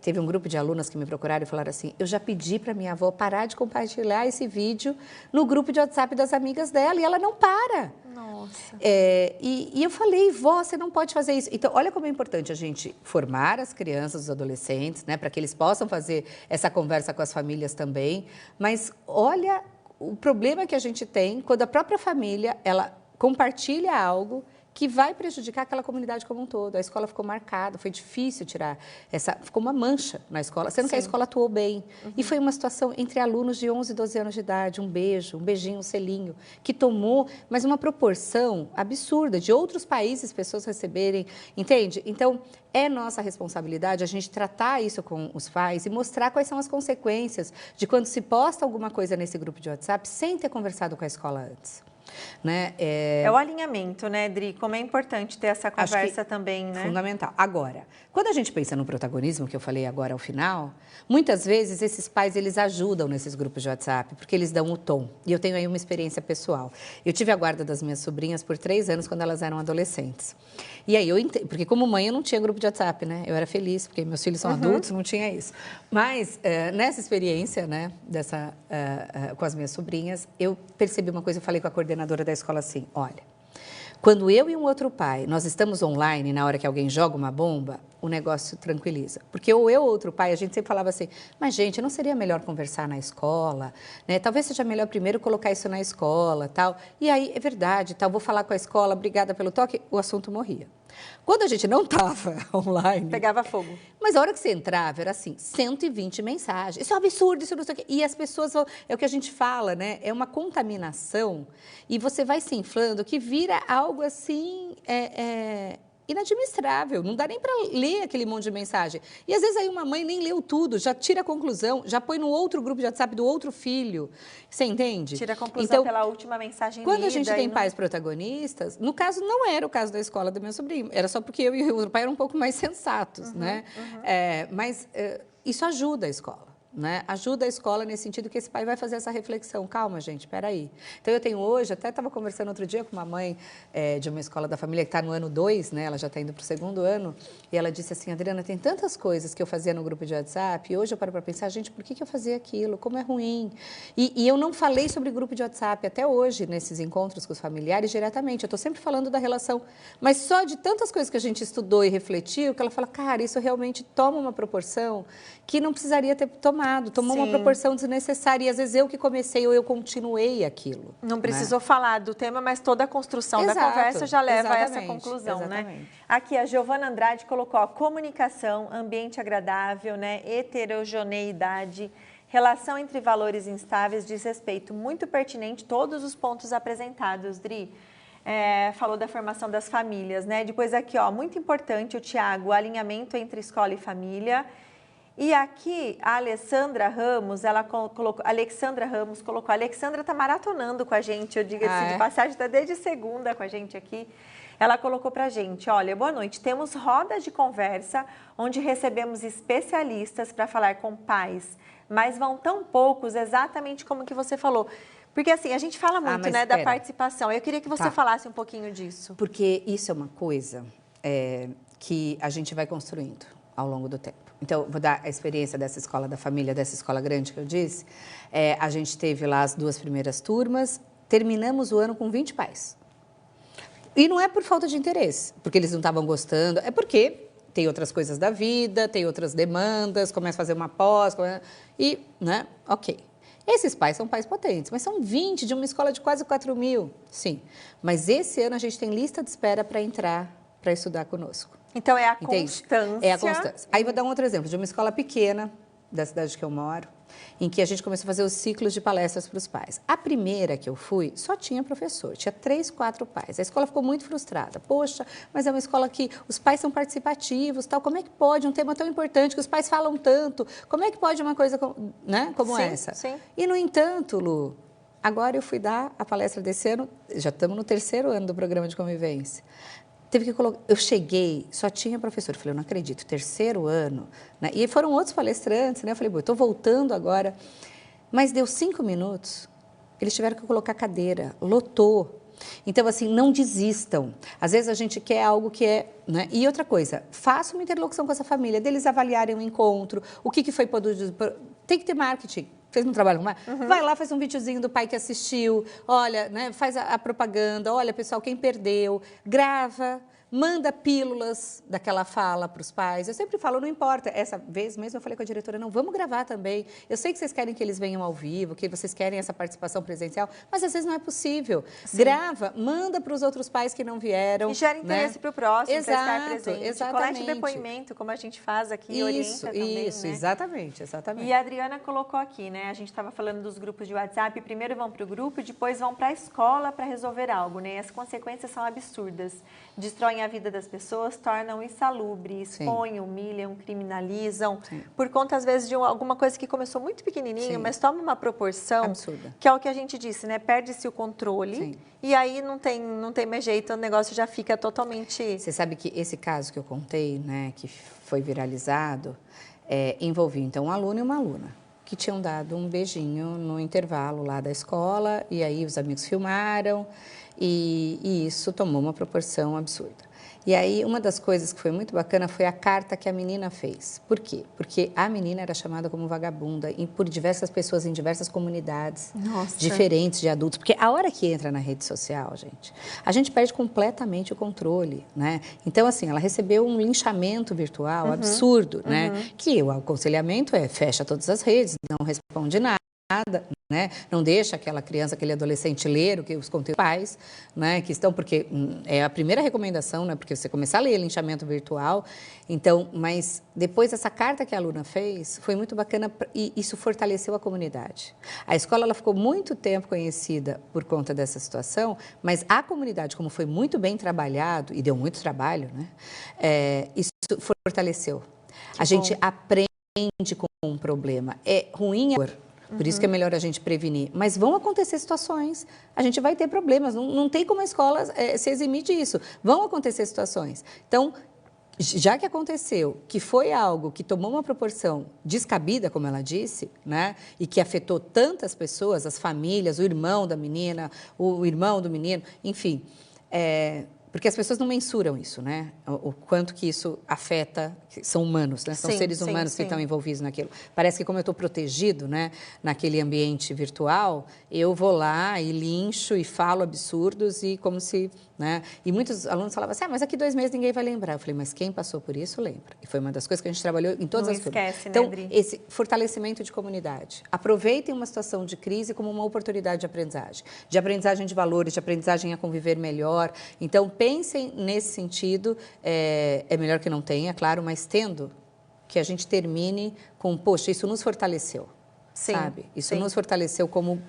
teve um grupo de alunas que me procuraram e falaram assim, eu já pedi para minha avó parar de compartilhar esse vídeo no grupo de WhatsApp das amigas dela e ela não para. Nossa. E eu falei, vó, você não pode fazer isso. Então, olha como é importante a gente formar as crianças, os adolescentes, né, para que eles possam fazer essa conversa com as famílias também. Mas olha o problema que a gente tem quando a própria família, ela compartilha algo que vai prejudicar aquela comunidade como um todo. A escola ficou marcada, foi difícil tirar ficou uma mancha na escola, sendo que a escola atuou bem. E foi uma situação entre alunos de 11 e 12 anos de idade, um beijo, um beijinho, um selinho, que tomou, mas uma proporção absurda de outros países, pessoas receberem, entende? Então, é nossa responsabilidade a gente tratar isso com os pais e mostrar quais são as consequências de quando se posta alguma coisa nesse grupo de WhatsApp sem ter conversado com a escola antes. Né? É o alinhamento, né, Dri? Como é importante ter essa conversa também, né? Fundamental. Agora, quando a gente pensa no protagonismo, que eu falei agora ao final, muitas vezes esses pais, eles ajudam nesses grupos de WhatsApp, porque eles dão o tom. E eu tenho aí uma experiência pessoal. Eu tive a guarda das minhas sobrinhas por 3 anos, quando elas eram adolescentes. E aí, porque como mãe, eu não tinha grupo de WhatsApp, né? Eu era feliz, porque meus filhos são adultos, não tinha isso. Mas, nessa experiência, né, com as minhas sobrinhas, eu percebi uma coisa, eu falei com a coordenadora da escola assim, olha, quando eu e um outro pai, nós estamos online, na hora que alguém joga uma bomba, o negócio tranquiliza. Porque ou eu ou outro pai, a gente sempre falava assim, mas gente, não seria melhor conversar na escola? Né? Talvez seja melhor primeiro colocar isso na escola, tal. E aí, é verdade, tal, vou falar com a escola, obrigada pelo toque, o assunto morria. Quando a gente não estava online... Pegava fogo. Mas a hora que você entrava, era assim, 120 mensagens. Isso é um absurdo, isso não sei o quê. E as pessoas vão... É o que a gente fala, né? É uma contaminação e você vai se inflando que vira algo assim... inadministrável, não dá nem para ler aquele monte de mensagem. E às vezes aí uma mãe nem leu tudo, já tira a conclusão, já põe no outro grupo de WhatsApp do outro filho. Você entende? Tira a conclusão então, pela última mensagem quando lida, a gente tem pais protagonistas, no caso não era o caso da escola do meu sobrinho, era só porque eu e o outro pai eram um pouco mais sensatos, né? Mas isso ajuda a escola. Né? Ajuda a escola nesse sentido que esse pai vai fazer essa reflexão. Calma, gente, espera aí. Então, eu tenho hoje, até estava conversando outro dia com uma mãe de uma escola da família que está no ano 2, né? Ela já está indo para o 2º ano, e ela disse assim, Adriana, tem tantas coisas que eu fazia no grupo de WhatsApp, e hoje eu paro para pensar, gente, por que eu fazia aquilo? Como é ruim? E eu não falei sobre grupo de WhatsApp até hoje, nesses encontros com os familiares, diretamente. Eu estou sempre falando da relação, mas só de tantas coisas que a gente estudou e refletiu, que ela fala, cara, isso realmente toma uma proporção que não precisaria ter tomado. Tomou uma proporção desnecessária. E às vezes eu que comecei ou eu continuei aquilo. Não precisou falar do tema, mas toda a construção da conversa já leva a essa conclusão, né? Aqui a Giovana Andrade colocou a comunicação, ambiente agradável, né? Heterogeneidade, relação entre valores instáveis, desrespeito. Muito pertinente todos os pontos apresentados, Dri. Falou da formação das famílias, né? Depois aqui, ó, muito importante, o Tiago, o alinhamento entre escola e família. E aqui, a Alexandra Ramos, ela colocou... A Alexandra está maratonando com a gente, eu digo assim, de passagem, está desde segunda com a gente aqui. Ela colocou para a gente, olha, boa noite, temos rodas de conversa onde recebemos especialistas para falar com pais, mas vão tão poucos, exatamente como que você falou. Porque assim, a gente fala muito, né, da participação. Eu queria que você falasse um pouquinho disso. Porque isso é uma coisa que a gente vai construindo ao longo do tempo. Então, vou dar a experiência dessa escola da família, dessa escola grande que eu disse. A gente teve lá as 2 primeiras turmas, terminamos o ano com 20 pais. E não é por falta de interesse, porque eles não estavam gostando, é porque tem outras coisas da vida, tem outras demandas, começa a fazer uma pós, e, né, ok. Esses pais são pais potentes, mas são 20 de uma escola de quase 4 mil, sim. Mas esse ano a gente tem lista de espera para entrar, para estudar conosco. Então, é a constância. É a constância. Aí, vou dar um outro exemplo de uma escola pequena, da cidade que eu moro, em que a gente começou a fazer os ciclos de palestras para os pais. A primeira que eu fui, só tinha professor, tinha 3, 4 pais. A escola ficou muito frustrada. Poxa, mas é uma escola que os pais são participativos, tal. Como é que pode um tema tão importante, que os pais falam tanto? Como é que pode uma coisa como essa? Sim. E, no entanto, Lu, agora eu fui dar a palestra desse ano, já estamos no 3º ano do programa de convivência. Teve que colocar. Eu cheguei, só tinha professor. Eu falei, eu não acredito, 3º ano. Né? E foram outros palestrantes, né? Eu falei, eu estou voltando agora. Mas deu 5 minutos, eles tiveram que colocar cadeira, lotou. Então, assim, não desistam. Às vezes a gente quer algo que é... Né? E outra coisa, faça uma interlocução com essa família, deles avaliarem o encontro, o que foi produzido. Tem que ter marketing. Fez um trabalho com marketing? Vai lá, faz um videozinho do pai que assistiu, olha, né, faz a propaganda, olha, pessoal, quem perdeu, grava, manda pílulas daquela fala para os pais. Eu sempre falo, não importa. Essa vez mesmo eu falei com a diretora, não, vamos gravar também. Eu sei que vocês querem que eles venham ao vivo, que vocês querem essa participação presencial, mas às vezes não é possível. Sim. Grava, manda para os outros pais que não vieram. E gera interesse, né, para o próximo, para estar presente. Exatamente. Colete depoimento, como a gente faz aqui, e orienta também, Isso, né? exatamente. E a Adriana colocou aqui, né? A gente estava falando dos grupos de WhatsApp, primeiro vão para o grupo e depois vão para a escola para resolver algo, né? As consequências são absurdas. Destroem a vida das pessoas, tornam insalubre, expõem, humilham, criminalizam, por conta, às vezes, de alguma coisa que começou muito pequenininho, mas toma uma proporção absurda, que é o que a gente disse, né? Perde-se o controle e aí não tem mais jeito, o negócio já fica totalmente... Você sabe que esse caso que eu contei, né, que foi viralizado, envolvia, então, um aluno e uma aluna, que tinham dado um beijinho no intervalo lá da escola, e aí os amigos filmaram, e isso tomou uma proporção absurda. E aí, uma das coisas que foi muito bacana foi a carta que a menina fez. Por quê? Porque a menina era chamada como vagabunda por diversas pessoas em diversas comunidades diferentes de adultos. Porque a hora que entra na rede social, a gente perde completamente o controle, né? Então, assim, ela recebeu um linchamento virtual absurdo, né? Que o aconselhamento fecha todas as redes, não responde nada. Né? Não deixa aquela criança, aquele adolescente ler o que os conteúdos pais, né, que estão, porque é a primeira recomendação, né, porque você começar a ler linchamento virtual, então, mas depois essa carta que a aluna fez foi muito bacana e isso fortaleceu a comunidade. A escola ela ficou muito tempo conhecida por conta dessa situação, mas a comunidade, como foi muito bem trabalhado e deu muito trabalho, né, isso fortaleceu. A gente aprende com um problema. É ruim, por isso que é melhor a gente prevenir. Mas vão acontecer situações, a gente vai ter problemas, não tem como a escola se eximir disso. Vão acontecer situações. Então, já que aconteceu, que foi algo que tomou uma proporção descabida, como ela disse, né, e que afetou tantas pessoas, as famílias, o irmão da menina, o irmão do menino, enfim... Porque as pessoas não mensuram isso, né? O quanto que isso afeta, são humanos, né? São seres humanos que estão envolvidos naquilo. Parece que como eu estou protegido, né, naquele ambiente virtual, eu vou lá e lincho e falo absurdos e como se... Né? E muitos alunos falavam assim, mas daqui 2 meses ninguém vai lembrar. Eu falei, mas quem passou por isso, lembra. E foi uma das coisas que a gente trabalhou em todas as turmas. Esquece, então, né, Adri? esse fortalecimento de comunidade. Aproveitem uma situação de crise como uma oportunidade de aprendizagem de valores, de aprendizagem a conviver melhor. Então, pensem nesse sentido, é melhor que não tenha, claro, mas tendo que a gente termine com, poxa, isso nos fortaleceu, sabe? Isso nos fortaleceu como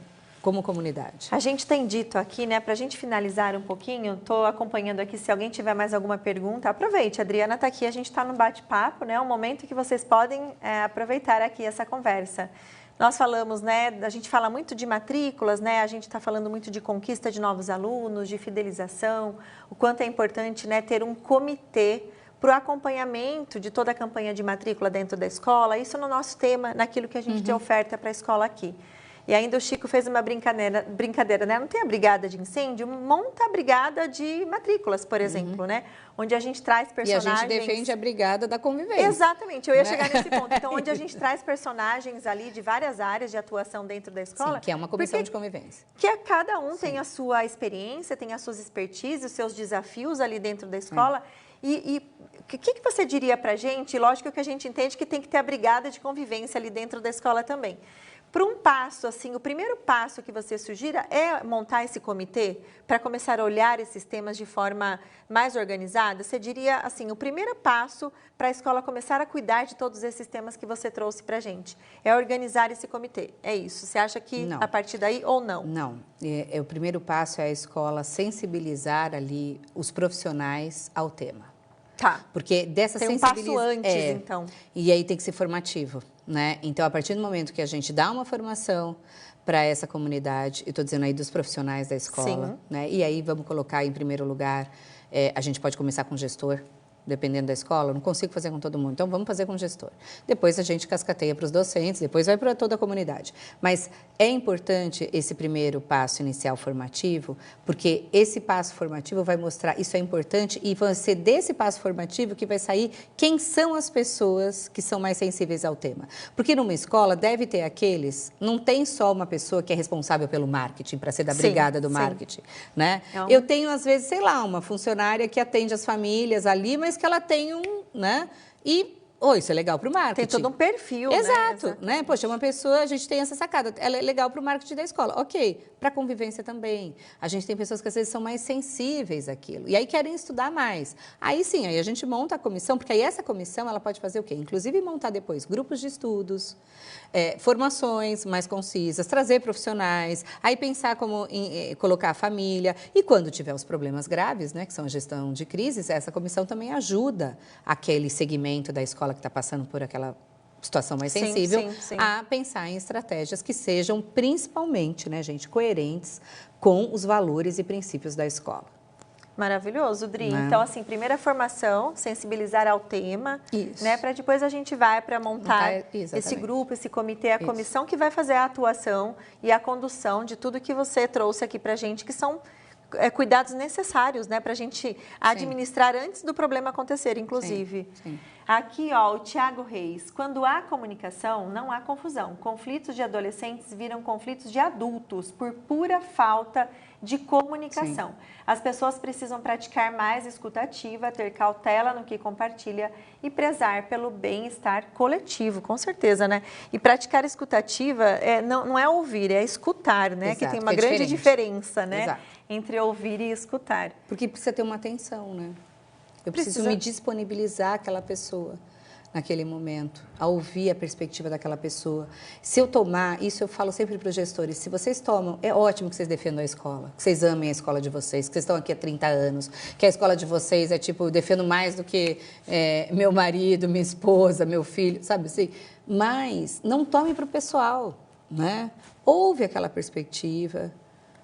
comunidade. A gente tem dito aqui, né, para a gente finalizar um pouquinho, estou acompanhando aqui, se alguém tiver mais alguma pergunta, aproveite, a Adriana está aqui, a gente está no bate-papo, né, um momento que vocês podem aproveitar aqui essa conversa. Nós falamos, né, a gente fala muito de matrículas, né, a gente está falando muito de conquista de novos alunos, de fidelização, o quanto é importante, né, ter um comitê para o acompanhamento de toda a campanha de matrícula dentro da escola, isso no nosso tema, naquilo que a gente tem oferta para a escola aqui. E ainda o Chico fez uma brincadeira, né? Não tem a brigada de incêndio, monta a brigada de matrículas, por exemplo, né? Onde a gente traz personagens... E a gente defende a brigada da convivência. Exatamente, eu ia chegar nesse ponto. Então, onde a gente traz personagens ali de várias áreas de atuação dentro da escola... Sim, que é uma comissão de convivência. Que cada um tem a sua experiência, tem as suas expertises, os seus desafios ali dentro da escola. E o que você diria para a gente? Lógico que a gente entende que tem que ter a brigada de convivência ali dentro da escola também. Para um passo, assim, o primeiro passo que você sugira é montar esse comitê para começar a olhar esses temas de forma mais organizada? Você diria, assim, o primeiro passo para a escola começar a cuidar de todos esses temas que você trouxe para a gente é organizar esse comitê. É isso? Você acha que a partir daí ou não? Não. O primeiro passo é a escola sensibilizar ali os profissionais ao tema. Tá. Porque dessa tem um passo antes, então. E aí tem que ser formativo, né? Então, a partir do momento que a gente dá uma formação para essa comunidade, eu estou dizendo aí dos profissionais da escola, né? E aí vamos colocar em primeiro lugar, a gente pode começar com o gestor, dependendo da escola, não consigo fazer com todo mundo, então vamos fazer com o gestor. Depois a gente cascateia para os docentes, depois vai para toda a comunidade. Mas é importante esse primeiro passo inicial formativo, porque esse passo formativo vai mostrar, isso é importante, e vai ser desse passo formativo que vai sair quem são as pessoas que são mais sensíveis ao tema. Porque numa escola deve ter aqueles, não tem só uma pessoa que é responsável pelo marketing, para ser da brigada do marketing, né? Eu tenho, às vezes, sei lá, uma funcionária que atende as famílias ali, mas que ela tem né? E, isso é legal para o marketing. Tem todo um perfil, Exato, né? Poxa, uma pessoa, a gente tem essa sacada, ela é legal para o marketing da escola. Ok, para a convivência também. A gente tem pessoas que, às vezes, são mais sensíveis àquilo. E aí querem estudar mais. Aí, sim, aí a gente monta a comissão, porque aí essa comissão, ela pode fazer o quê? Inclusive, montar depois grupos de estudos, formações mais concisas, trazer profissionais, aí pensar como colocar a família. E quando tiver os problemas graves, né, que são a gestão de crises, essa comissão também ajuda aquele segmento da escola que está passando por aquela situação mais sensível a pensar em estratégias que sejam principalmente, né, gente, coerentes com os valores e princípios da escola. Maravilhoso, Dri. Então, assim, primeira formação, sensibilizar ao tema, Isso. né? Para depois a gente vai para montar esse grupo, esse comitê, a comissão que vai fazer a atuação e a condução de tudo que você trouxe aqui para a gente, que são cuidados necessários, né? Para a gente administrar antes do problema acontecer, inclusive. Sim. Aqui, ó, o Tiago Reis. Quando há comunicação, não há confusão. Conflitos de adolescentes viram conflitos de adultos por pura falta de comunicação. Sim. As pessoas precisam praticar mais escuta ativa, ter cautela no que compartilha e prezar pelo bem-estar coletivo, com certeza, né? E praticar escuta ativa não é ouvir, é escutar, né? Exato, que tem uma grande diferença, né? Exato. Entre ouvir e escutar. Porque precisa ter uma atenção, né? Eu preciso me disponibilizar àquela pessoa naquele momento, a ouvir a perspectiva daquela pessoa. Se eu tomar, isso eu falo sempre para os gestores, se vocês tomam, é ótimo que vocês defendam a escola, que vocês amem a escola de vocês, que vocês estão aqui há 30 anos, que a escola de vocês é tipo, eu defendo mais do que meu marido, minha esposa, meu filho, sabe assim? Mas não tome para o pessoal, né? Ouve aquela perspectiva,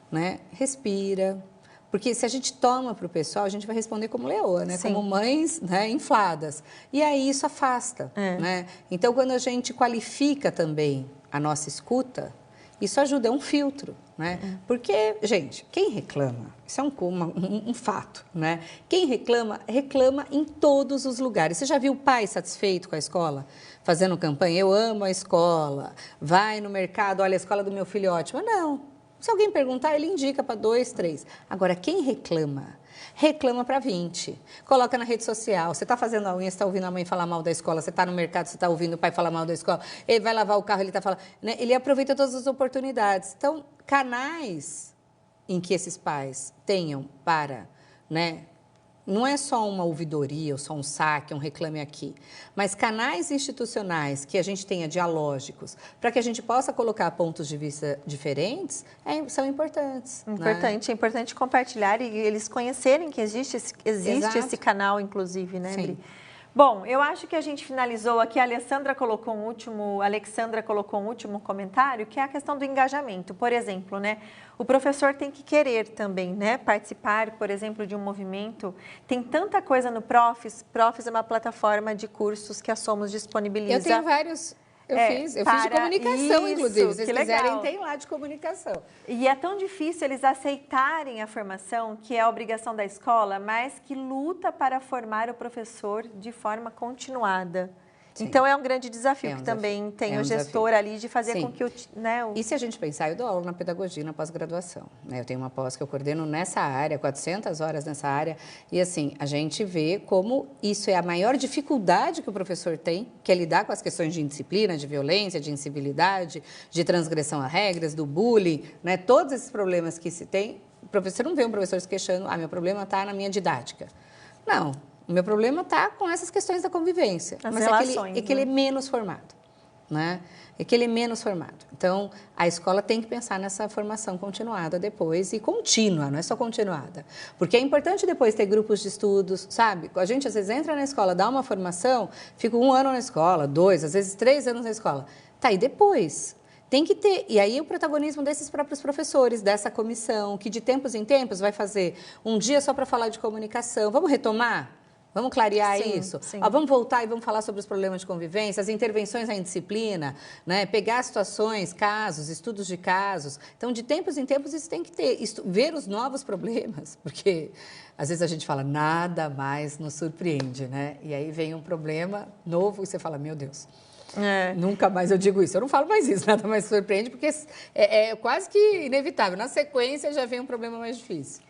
né? Respira. Porque se a gente toma para o pessoal, a gente vai responder como leoa, né? Como mães, né, infladas. E aí isso afasta, né? Então, quando a gente qualifica também a nossa escuta, isso ajuda, é um filtro, né? Porque, gente, quem reclama, isso é um fato, né? Quem reclama, reclama em todos os lugares. Você já viu o pai satisfeito com a escola? Fazendo campanha, eu amo a escola, vai no mercado, olha, a escola do meu filho é ótima. Não. Se alguém perguntar, ele indica para 2, 3. Agora, quem reclama? Reclama para 20. Coloca na rede social. Você está fazendo a unha, você está ouvindo a mãe falar mal da escola. Você está no mercado, você está ouvindo o pai falar mal da escola. Ele vai lavar o carro, ele está falando... Né? Ele aproveita todas as oportunidades. Então, canais em que esses pais tenham para... né? Não é só uma ouvidoria, ou só um saque, um reclame aqui, mas canais institucionais que a gente tenha dialógicos, para que a gente possa colocar pontos de vista diferentes, são importantes. Importante, né? É importante compartilhar e eles conhecerem que existe esse canal, inclusive, né, Dri? Bom, eu acho que a gente finalizou aqui, a Alexandra colocou um último comentário, que é a questão do engajamento. Por exemplo, né, o professor tem que querer também, né, participar, por exemplo, de um movimento. Tem tanta coisa no Profis. Profis é uma plataforma de cursos que a Somos disponibiliza. Eu tenho vários... Eu fiz de comunicação, inclusive. Se vocês quiserem, tem lá de comunicação. E é tão difícil eles aceitarem a formação, que é a obrigação da escola, mas que luta para formar o professor de forma continuada. Sim. Então, é um grande desafio que também tem o gestor ali de fazer com que E se a gente pensar, eu dou aula na pedagogia, na pós-graduação. Né? Eu tenho uma pós que eu coordeno nessa área, 400 horas nessa área. E, assim, a gente vê como isso é a maior dificuldade que o professor tem, que é lidar com as questões de indisciplina, de violência, de incivilidade, de transgressão a regras, do bullying, né? Todos esses problemas que se tem. O professor não vê um professor se queixando, meu problema está na minha didática. Não. O meu problema está com essas questões da convivência. Mas é que ele é menos formado, né? É que ele é menos formado. Então, a escola tem que pensar nessa formação continuada depois, e contínua, não é só continuada. Porque é importante depois ter grupos de estudos, sabe? A gente, às vezes, entra na escola, dá uma formação, fica 1 ano na escola, 2, às vezes 3 anos na escola. Tá, e depois? Tem que ter, e aí o protagonismo desses próprios professores, dessa comissão, que de tempos em tempos vai fazer um dia só para falar de comunicação. Vamos retomar? Vamos clarear Sim, isso? sim. Ó, vamos voltar e vamos falar sobre os problemas de convivência, as intervenções à indisciplina, né? Pegar situações, casos, estudos de casos. Então, de tempos em tempos, isso tem que ter, ver os novos problemas, porque às vezes a gente fala, nada mais nos surpreende, né? E aí vem um problema novo e você fala, meu Deus, nunca mais eu digo isso. Eu não falo mais isso, nada mais surpreende, porque é quase que inevitável. Na sequência já vem um problema mais difícil.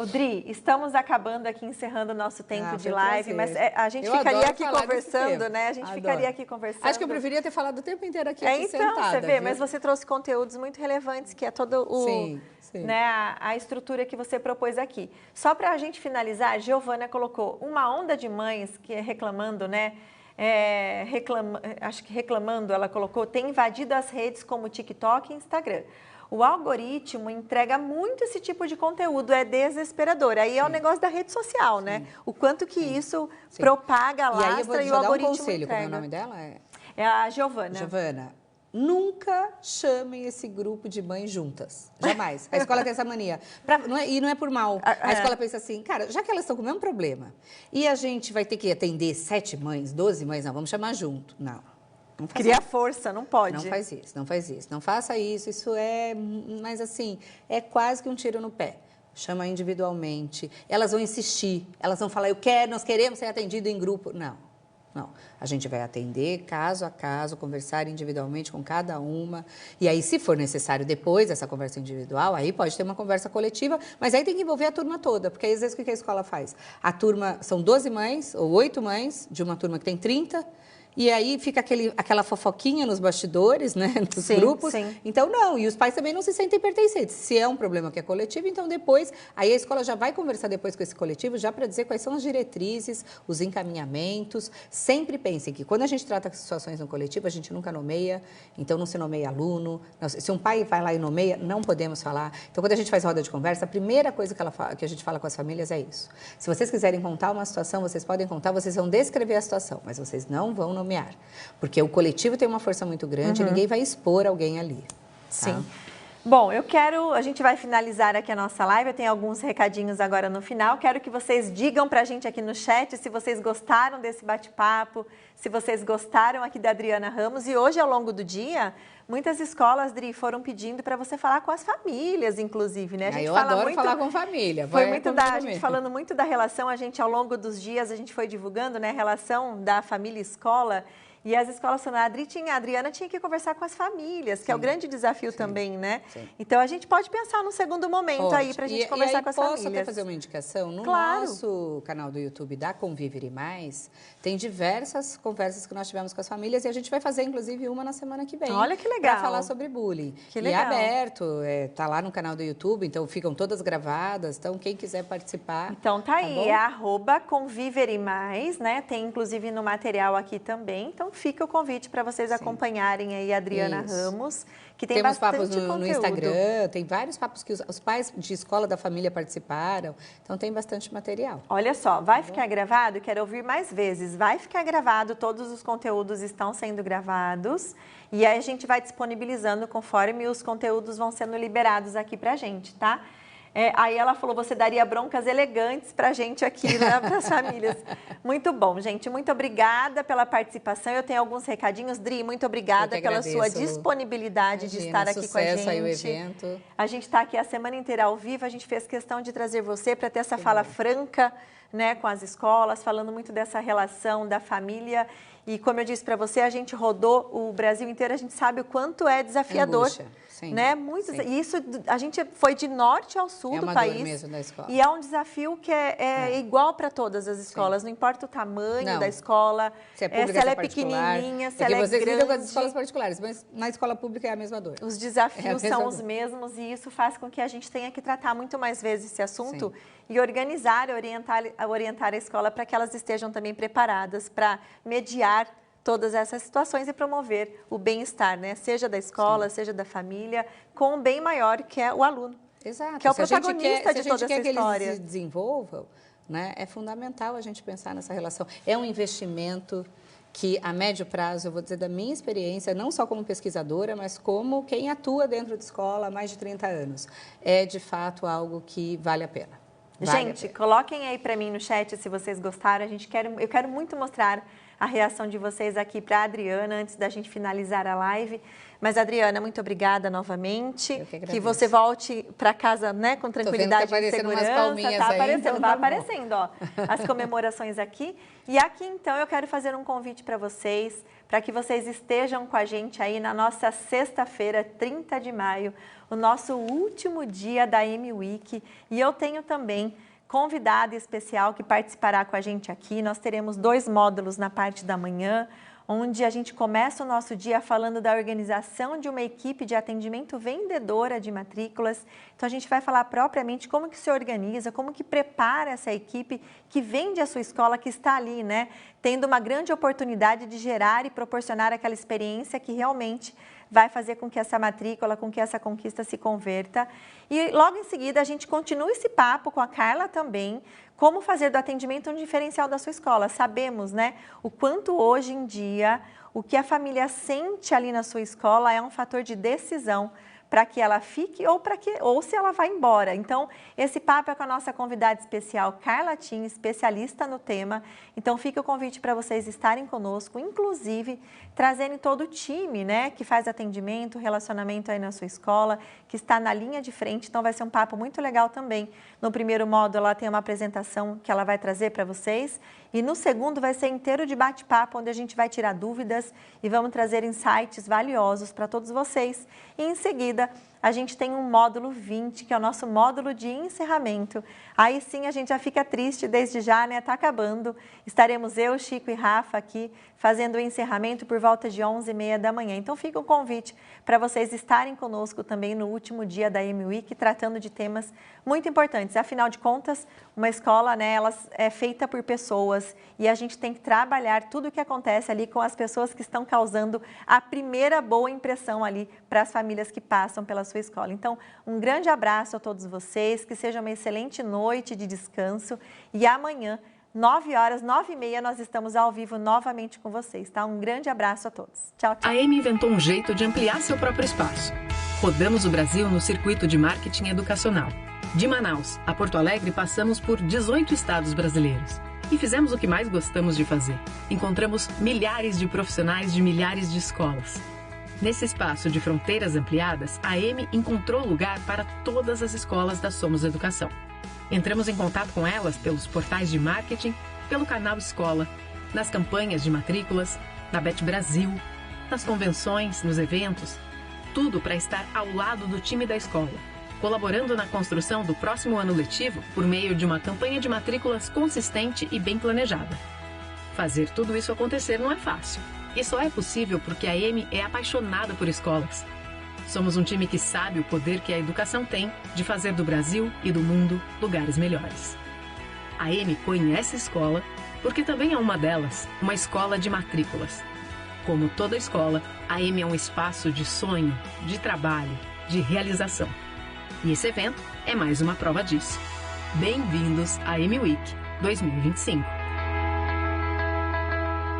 Dri, estamos acabando aqui, encerrando o nosso tempo de live, mas a gente eu ficaria adoro aqui falar conversando, né? A gente Adoro. ficaria aqui conversando. Acho que eu preferia ter falado o tempo inteiro aqui Então, sentada, você vê, viu? mas você trouxe conteúdos muito relevantes, que é todo o, sim. né, a estrutura que você propôs aqui. Só para a gente finalizar, a Giovana colocou uma onda de mães que é reclamando, né? Acho que reclamando, ela colocou, tem invadido as redes como TikTok e Instagram. O algoritmo entrega muito esse tipo de conteúdo, é desesperador. Aí é o negócio da rede social, né? O quanto que isso propaga, lastra e o algoritmo conselho, entrega. como é o nome dela? É a Giovana. Giovana, nunca chamem esse grupo de mães juntas. Jamais. A escola tem essa mania. E não é por mal. A escola pensa assim, cara, já que elas estão com o mesmo problema, e a gente vai ter que atender 7 mães, 12 mães, não, vamos chamar junto. Não. Cria força, não pode. Não faz isso, não faz isso. Não faça isso, isso é... Mas assim, é quase que um tiro no pé. Chama individualmente. Elas vão insistir. Elas vão falar, nós queremos ser atendido em grupo. Não. A gente vai atender caso a caso, conversar individualmente com cada uma. E aí, se for necessário, depois dessa conversa individual, aí pode ter uma conversa coletiva, mas aí tem que envolver a turma toda, porque aí, às vezes, o que a escola faz? A turma, são 12 mães ou 8 mães de uma turma que tem 30, e aí fica aquela fofoquinha nos bastidores, né, nos grupos. Sim. Então, não. E os pais também não se sentem pertencentes. Se é um problema que é coletivo, então depois, aí a escola já vai conversar depois com esse coletivo, já para dizer quais são as diretrizes, os encaminhamentos. Sempre pensem que quando a gente trata situações no coletivo, a gente nunca nomeia, então não se nomeia aluno. Se um pai vai lá e nomeia, não podemos falar. Então, quando a gente faz roda de conversa, a primeira coisa que a gente fala com as famílias é isso. Se vocês quiserem contar uma situação, vocês podem contar, vocês vão descrever a situação, mas vocês não vão nomear, porque o coletivo tem uma força muito grande, ninguém vai expor alguém ali. Tá? Sim. Bom, a gente vai finalizar aqui a nossa live, eu tenho alguns recadinhos agora no final, quero que vocês digam pra gente aqui no chat se vocês gostaram desse bate-papo, se vocês gostaram aqui da Adriana Ramos, e hoje, ao longo do dia, muitas escolas, Dri, foram pedindo para você falar com as famílias, inclusive, né? A gente adoro falar com família. A gente falando muito da relação, ao longo dos dias, a gente foi divulgando, né, a relação da família e escola. E as escolas falando, a Adriana tinha que conversar com as famílias, que é o grande desafio também, né? Sim. Então, a gente pode pensar num segundo momento aí para a gente conversar com as famílias. Posso até fazer uma indicação? No nosso canal do YouTube da Conviver e Mais, tem diversas conversas que nós tivemos com as famílias e a gente vai fazer, inclusive, uma na semana que vem. Olha que legal. Para falar sobre bullying. Que legal. E é aberto, tá lá no canal do YouTube, então ficam todas gravadas, então quem quiser participar... Então tá aí, é @Conviver e Mais, né? Tem, inclusive, no material aqui também, então fica o convite para vocês acompanharem aí a Adriana Ramos, que tem bastante papos conteúdo. No Instagram, tem vários papos que os pais de escola da família participaram, então tem bastante material. Olha só, vai ficar gravado, quero ouvir mais vezes, vai ficar gravado, todos os conteúdos estão sendo gravados e aí a gente vai disponibilizando conforme os conteúdos vão sendo liberados aqui pra gente, tá? Aí ela falou, você daria broncas elegantes pra gente aqui, né, para as famílias. Muito bom, gente. Muito obrigada pela participação. Eu tenho alguns recadinhos. Dri, muito obrigada pela sua disponibilidade de estar aqui com a gente. Aí o evento. A gente está aqui a semana inteira ao vivo. A gente fez questão de trazer você para ter essa fala franca, né, com as escolas, falando muito dessa relação da família. E como eu disse para você, a gente rodou o Brasil inteiro, a gente sabe o quanto é desafiador. Angústia. Sim, né? E isso, a gente foi de norte ao sul do país. Dor mesmo da escola. E é um desafio que é igual para todas as escolas, não importa o tamanho da escola, se é pública, se ela é pequenininha, se ela é grande. Vocês lidam com as escolas particulares, mas na escola pública é a mesma dor. Os desafios são os mesmos e isso faz com que a gente tenha que tratar muito mais vezes esse assunto e organizar, orientar a escola para que elas estejam também preparadas para mediar todas essas situações e promover o bem-estar, né? Seja da escola, seja da família, com um bem maior que é o aluno. Exato. Que é o protagonista de toda essa história. Se a gente quer que eles se desenvolvam, né, é fundamental a gente pensar nessa relação. É um investimento que, a médio prazo, eu vou dizer da minha experiência, não só como pesquisadora, mas como quem atua dentro de escola há mais de 30 anos, é, de fato, algo que vale a pena. Gente, coloquem aí para mim no chat se vocês gostaram. Eu quero muito mostrar a reação de vocês aqui para a Adriana antes da gente finalizar a live. Mas, Adriana, muito obrigada novamente. Eu que agradeço. Que você volte para casa, né, com tranquilidade e segurança. Umas palminhas tá aparecendo, ó, as comemorações aqui. E aqui, então, eu quero fazer um convite para vocês, para que vocês estejam com a gente aí na nossa sexta-feira, 30 de maio, o nosso último dia da AM Week. E eu tenho também convidada especial que participará com a gente aqui. Nós teremos 2 módulos na parte da manhã, onde a gente começa o nosso dia falando da organização de uma equipe de atendimento vendedora de matrículas. Então, a gente vai falar propriamente como que se organiza, como que prepara essa equipe que vende a sua escola, que está ali, né, tendo uma grande oportunidade de gerar e proporcionar aquela experiência que realmente vai fazer com que essa matrícula, com que essa conquista se converta. E logo em seguida a gente continua esse papo com a Carla também, como fazer do atendimento um diferencial da sua escola. Sabemos, né, o quanto hoje em dia o que a família sente ali na sua escola é um fator de decisão para que ela fique ou se ela vai embora. Então, esse papo é com a nossa convidada especial, Carla Tim, especialista no tema. Então, fica o convite para vocês estarem conosco, inclusive trazendo todo o time, né, que faz atendimento, relacionamento aí na sua escola, que está na linha de frente. Então, vai ser um papo muito legal também. No primeiro módulo, ela tem uma apresentação que ela vai trazer para vocês. E no segundo vai ser inteiro de bate-papo, onde a gente vai tirar dúvidas e vamos trazer insights valiosos para todos vocês. E em seguida, a gente tem um módulo 20, que é o nosso módulo de encerramento. Aí sim a gente já fica triste desde já, né? Tá acabando. Estaremos eu, Chico e Rafa aqui fazendo o encerramento por volta de 11h30 da manhã. Então fica um convite para vocês estarem conosco também no último dia da AM Week, tratando de temas muito importantes. Afinal de contas, uma escola, né, ela é feita por pessoas e a gente tem que trabalhar tudo o que acontece ali com as pessoas que estão causando a primeira boa impressão ali para as famílias que passam pela sua escola. Então, um grande abraço a todos vocês, que seja uma excelente noite de descanso e amanhã, 9h, 9h30, nós estamos ao vivo novamente com vocês, tá? Um grande abraço a todos. Tchau, tchau. A AM inventou um jeito de ampliar seu próprio espaço. Rodamos o Brasil no circuito de marketing educacional. De Manaus a Porto Alegre, passamos por 18 estados brasileiros. E fizemos o que mais gostamos de fazer. Encontramos milhares de profissionais de milhares de escolas. Nesse espaço de fronteiras ampliadas, a AM encontrou lugar para todas as escolas da Somos Educação. Entramos em contato com elas pelos portais de marketing, pelo canal Escola, nas campanhas de matrículas, na Bet Brasil, nas convenções, nos eventos. Tudo para estar ao lado do time da escola, colaborando na construção do próximo ano letivo por meio de uma campanha de matrículas consistente e bem planejada. Fazer tudo isso acontecer não é fácil. E só é possível porque a AM é apaixonada por escolas. Somos um time que sabe o poder que a educação tem de fazer do Brasil e do mundo lugares melhores. A AM conhece a escola porque também é uma delas, uma escola de matrículas. Como toda escola, a AM é um espaço de sonho, de trabalho, de realização. E esse evento é mais uma prova disso. Bem-vindos à AM Week 2025.